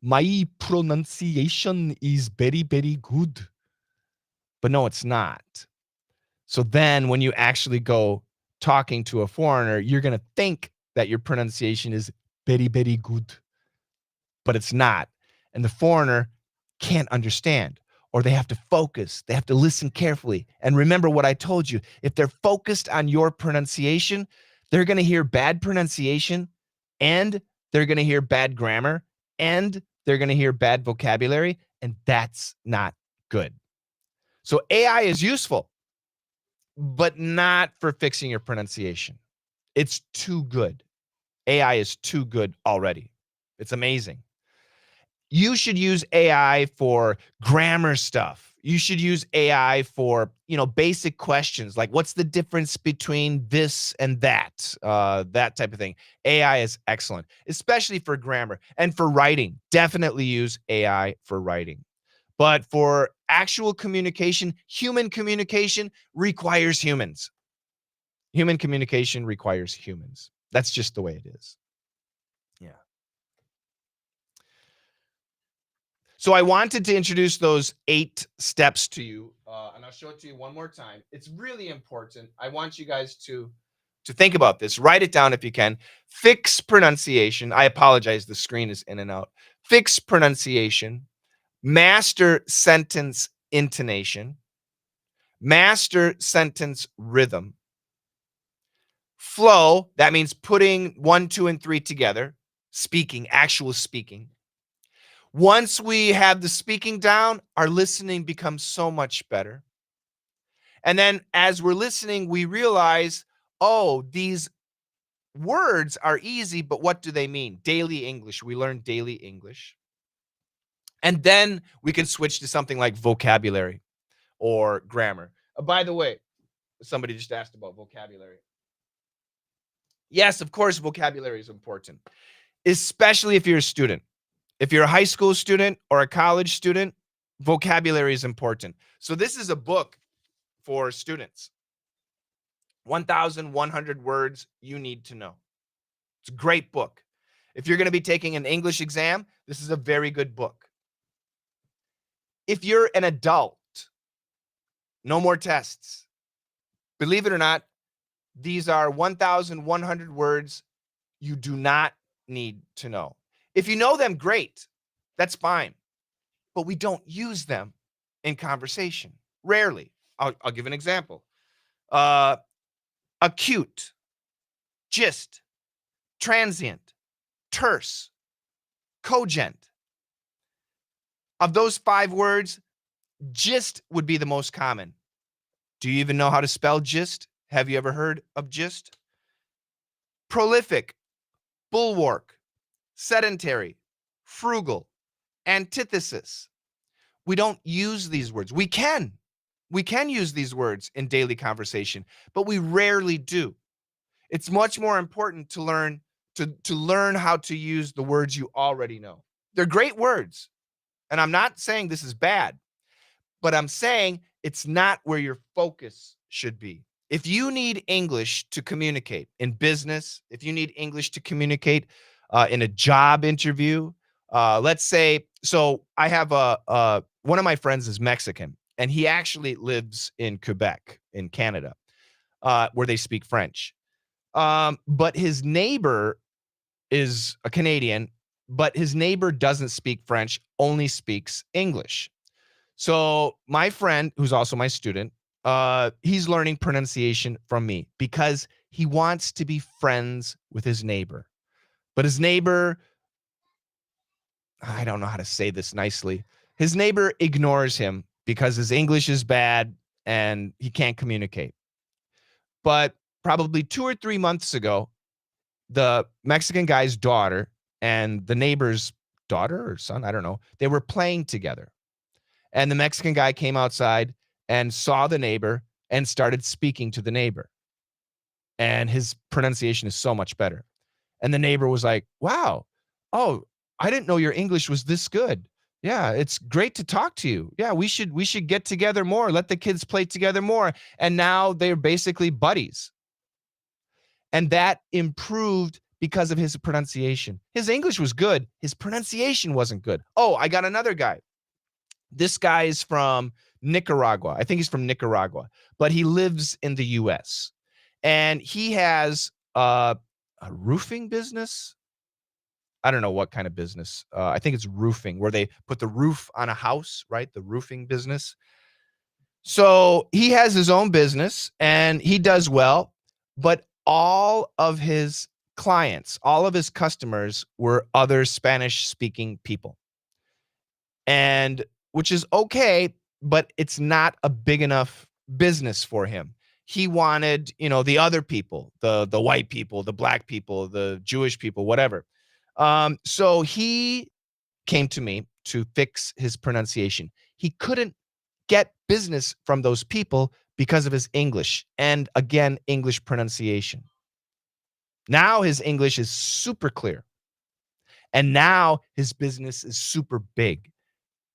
A: my pronunciation is very, very good. But no, it's not. So then when you actually go talking to a foreigner, you're going to think that your pronunciation is very, very good, but it's not. And the foreigner can't understand, or they have to focus. They have to listen carefully. And remember what I told you. If they're focused on your pronunciation, they're going to hear bad pronunciation, and they're going to hear bad grammar, and they're going to hear bad vocabulary, and that's not good. So AI is useful, but not for fixing your pronunciation. It's too good. AI is too good already. It's amazing. You should use AI for grammar stuff. You should use AI for, basic questions like what's the difference between this and that, that type of thing. AI is excellent, especially for grammar and for writing. Definitely use AI for writing. But for actual communication, human communication requires humans. Human communication requires humans. That's just the way it is. Yeah. So I wanted to introduce those 8 steps to you, and I'll show it to you one more time. It's really important. I want you guys to think about this. Write it down if you can. Fix pronunciation. I apologize. The screen is in and out. Fix pronunciation. Master sentence intonation. Master sentence rhythm. Flow, that means putting 1, 2, and 3 together. Speaking, actual speaking. Once we have the speaking down, our listening becomes so much better. And then as we're listening, we realize, oh, these words are easy, but what do they mean? Daily English. We learn daily English. And then we can switch to something like vocabulary or grammar. By the way, somebody just asked about vocabulary. Yes, of course, vocabulary is important, especially if you're a student. If you're a high school student or a college student, vocabulary is important. So this is a book for students. 1,100 words you need to know. It's a great book. If you're going to be taking an English exam, this is a very good book. If you're an adult, no more tests. Believe it or not, these are 1,100 words you do not need to know. If you know them, great. That's fine. But we don't use them in conversation. Rarely. I'll give an example. Acute, gist, transient, terse, cogent. Of those 5 words, gist would be the most common. Do you even know how to spell gist? Have you ever heard of gist? Prolific, bulwark, sedentary, frugal, antithesis. We don't use these words. We can use these words in daily conversation, but we rarely do. It's much more important to learn how to use the words you already know. They're great words. And I'm not saying this is bad, but I'm saying it's not where your focus should be. If you need English to communicate in business, if you need English to communicate in a job interview, let's say, so I have one of my friends is Mexican, and he actually lives in Quebec in Canada, where they speak French. But his neighbor is a Canadian, but his neighbor doesn't speak French, only speaks English. So my friend, who's also my student, he's learning pronunciation from me because he wants to be friends with his neighbor. But his neighbor, I don't know how to say this nicely. His neighbor ignores him because his English is bad and he can't communicate. But probably 2 or 3 months ago, the Mexican guy's daughter and the neighbor's daughter or son, I don't know, they were playing together. And the Mexican guy came outside and saw the neighbor and started speaking to the neighbor. And his pronunciation is so much better. And the neighbor was like, "Wow. Oh, I didn't know your English was this good. Yeah, it's great to talk to you. Yeah, we should get together more. Let the kids play together more." And now they're basically buddies. And that improved because of his pronunciation. His English was good, his pronunciation wasn't good. Oh, I got another guy. This guy is from Nicaragua. I think he's from Nicaragua, but he lives in the US. And he has a roofing business. I don't know what kind of business. I think it's roofing, where they put the roof on a house, right? The roofing business. So he has his own business and he does well, but all of his clients, all of his customers were other Spanish speaking people. And which is okay, but it's not a big enough business for him. He wanted, the other people, the white people, the black people, the Jewish people, whatever. So he came to me to fix his pronunciation. He couldn't get business from those people because of his English and, again, English pronunciation. Now his English is super clear. And now his business is super big.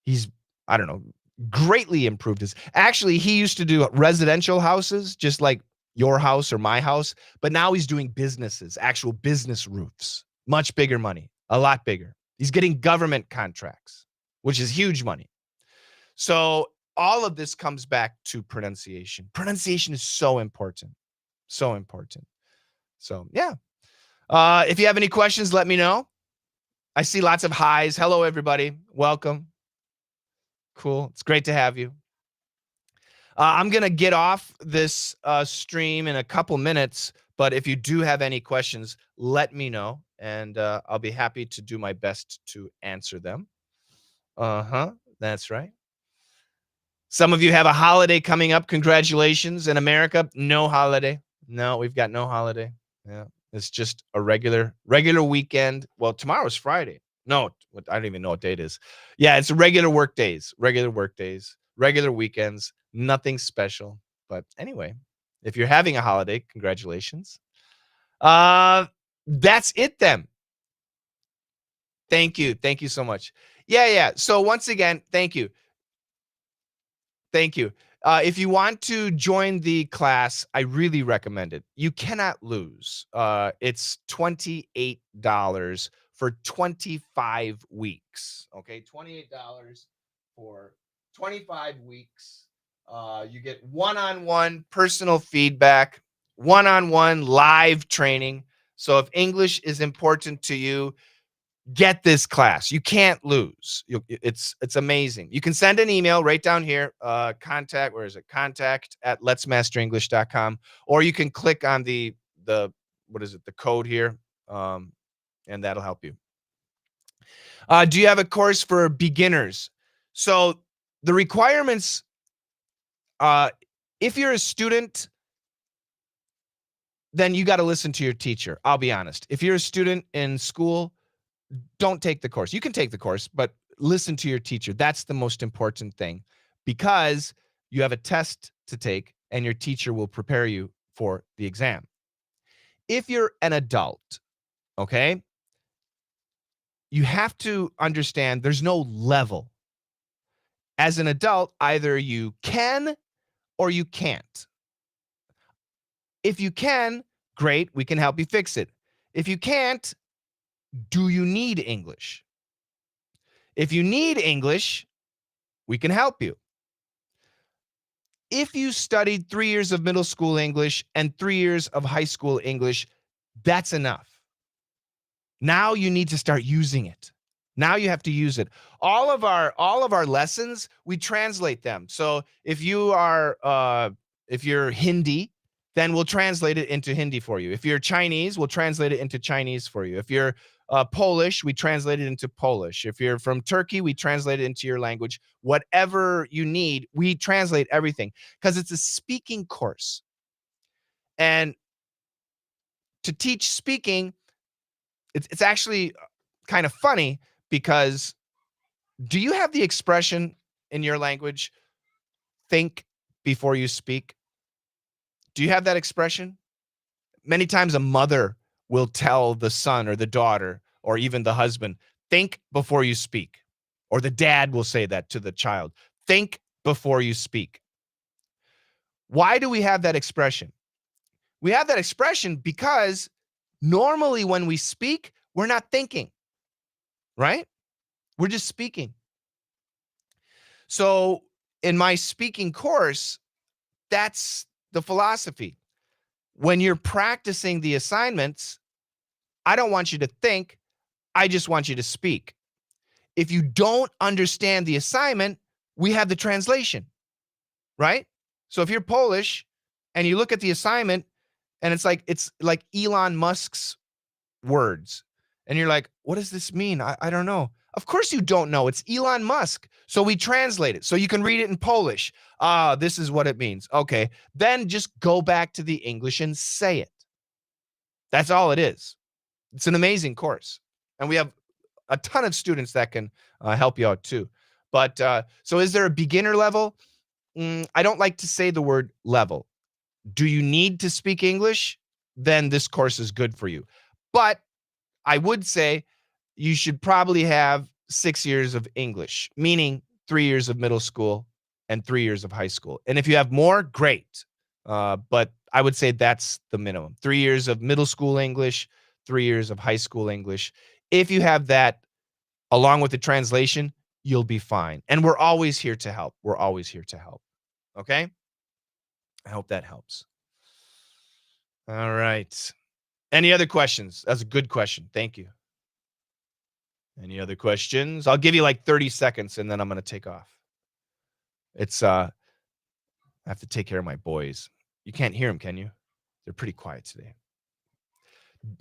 A: He's, I don't know, greatly improved his. Actually, he used to do residential houses, just like your house or my house, but now he's doing businesses, actual business roofs, much bigger money, a lot bigger. He's getting government contracts, which is huge money. So all of this comes back to pronunciation. Pronunciation is so important, so important. So yeah. If you have any questions, let me know. I see lots of highs. Hello, everybody. Welcome. Cool. It's great to have you. I'm going to get off this stream in a couple minutes, but if you do have any questions, let me know, and I'll be happy to do my best to answer them. Uh-huh. That's right. Some of you have a holiday coming up. Congratulations. In America, no holiday. No, we've got no holiday. Yeah. It's just a regular weekend. Well, tomorrow's Friday. No, I don't even know what date it is. Yeah, it's regular work days, regular weekends, nothing special. But anyway, if you're having a holiday, congratulations. That's it then. Thank you. Thank you so much. Yeah. So once again, thank you. Thank you. If you want to join the class, I really recommend it. You cannot lose. It's $28 for 25 weeks. Okay, $28 for 25 weeks. You get one-on-one personal feedback, one-on-one live training. So if English is important to you, get this class. You can't lose. It's amazing. You can send an email right down here. Contact, where is it? Contact at letsmasterenglish.com. Or you can click on the what is it? The code here. And that'll help you. Do you have a course for beginners? So the requirements, if you're a student, then you got to listen to your teacher. I'll be honest. If you're a student in school, don't take the course. You can take the course, but listen to your teacher. That's the most important thing, because you have a test to take and your teacher will prepare you for the exam. If you're an adult, okay, you have to understand there's no level. As an adult, either you can or you can't. If you can, great, we can help you fix it. If you can't, do you need English? If you need English, we can help you. If you studied 3 years of middle school English and 3 years of high school English, that's enough. Now you need to start using it. Now you have to use it. All of our lessons, we translate them. So if you're Hindi, then we'll translate it into Hindi for you. If you're Chinese, we'll translate it into Chinese for you. If you're Polish, we translate it into Polish. If you're from Turkey, we translate it into your language. Whatever you need, we translate everything because it's a speaking course. And to teach speaking, it's actually kind of funny because do you have the expression in your language, think before you speak? Do you have that expression? Many times a mother will tell the son or the daughter or even the husband, think before you speak. Or the dad will say that to the child, think before you speak. Why do we have that expression? We have that expression because normally when we speak, we're not thinking, right? We're just speaking. So in my speaking course, that's the philosophy. When you're practicing the assignments, I don't want you to think, I just want you to speak. If you don't understand the assignment, we have the translation, right? So if you're Polish and you look at the assignment and it's like Elon Musk's words, and you're like, what does this mean? I don't know. Of course you don't know. It's Elon Musk. So we translate it so you can read it in Polish. This is what it means. Okay. Then just go back to the English and say it. That's all it is. It's an amazing course. And we have a ton of students that can help you out too. But so is there a beginner level? I don't like to say the word level. Do you need to speak English? Then this course is good for you. But I would say you should probably have 6 years of English, meaning 3 years of middle school and 3 years of high school. And if you have more, great. But I would say that's the minimum. 3 years of middle school English, 3 years of high school English. If you have that along with the translation, you'll be fine. And we're always here to help. We're always here to help. Okay? I hope that helps. All right. Any other questions? That's a good question. Thank you. Any other questions? I'll give you like 30 seconds and then I'm going to take off. I have to take care of my boys. You can't hear them, can you? They're pretty quiet today.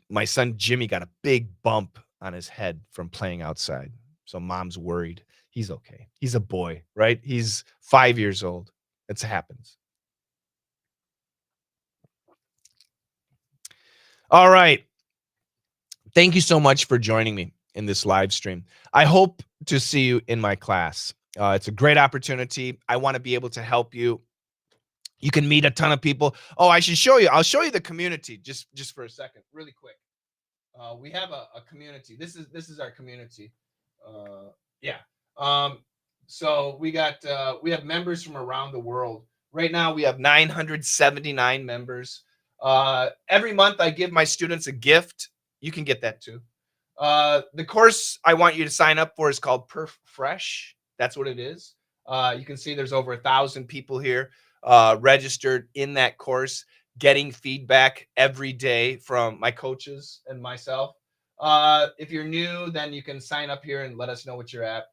A: My son Jimmy got a big bump on his head from playing outside. So mom's worried. He's okay. He's a boy, right? He's 5 years old. It happens. All right. Thank you so much for joining me in this live stream. I hope to see you in my class. It's a great opportunity. I want to be able to help you. You can meet a ton of people. Oh, I should show you. I'll show you the community just for a second, really quick. We have a community. This is our community. Yeah. So we have members from around the world. Right now we have 979 members. Every month I give my students a gift. You can get that too. The course I want you to sign up for is called Perf Fresh. That's what it is. You can see there's over 1,000 people here registered in that course, getting feedback every day from my coaches and myself. If you're new, then you can sign up here and let us know what you're at.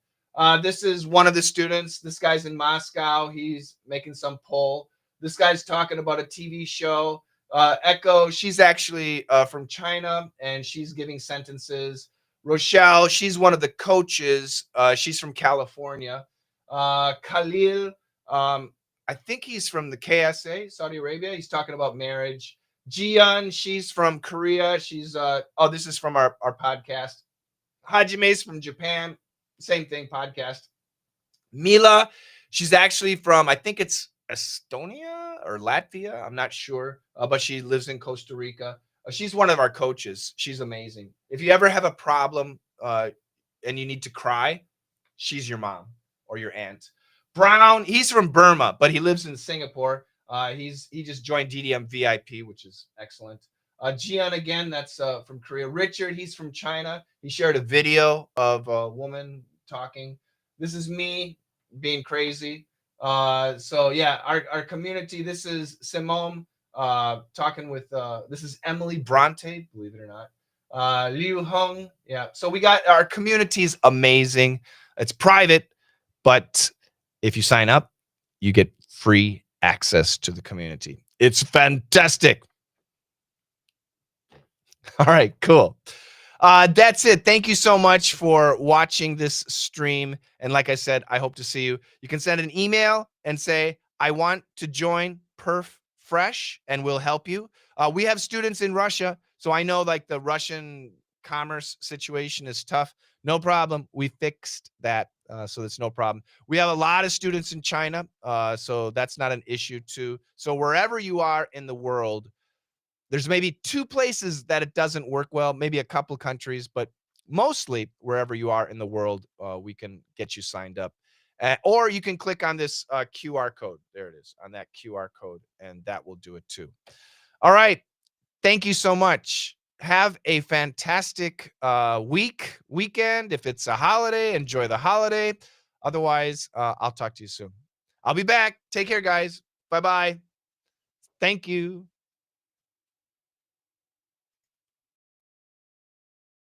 A: This is one of the students. This guy's in Moscow. He's making some poll. This guy's talking about a TV show. Echo, she's actually from China, and she's giving sentences. Rochelle, she's one of the coaches. She's from California. Khalil, I think he's from the KSA, Saudi Arabia. He's talking about marriage. Jian, she's from Korea. She's this is from our podcast. Hajime's from Japan. Same thing, podcast. Mila, she's actually from, I think it's Estonia or Latvia. I'm not sure, but she lives in Costa Rica. She's one of our coaches. She's amazing. If you ever have a problem and you need to cry, she's your mom or your aunt. Brown, he's from Burma, but he lives in Singapore. He just joined DDM VIP, which is excellent. Jian, again, that's from Korea. Richard, he's from China. He shared a video of a woman talking. This is me being crazy. So yeah, our community, this is Simone talking with, this is Emily Bronte, believe it or not. Liu Hong, yeah. So we got, our community is amazing. It's private, but if you sign up, you get free access to the community. It's fantastic. All right, cool. That's it. Thank you so much for watching this stream. And like I said, I hope to see you. You can send an email and say, I want to join Perf Fresh, and we'll help you. We have students in Russia, So I know like the Russian commerce situation is tough. No problem. We fixed that. So that's no problem. We have a lot of students in China. So that's not an issue too. So wherever you are in the world, there's maybe two places that it doesn't work well, maybe a couple countries, but mostly wherever you are in the world, we can get you signed up. Or you can click on this QR code. There it is on that QR code, and that will do it too. All right. Thank you so much. Have a fantastic weekend. If it's a holiday, enjoy the holiday. Otherwise, I'll talk to you soon. I'll be back. Take care, guys. Bye bye. Thank you.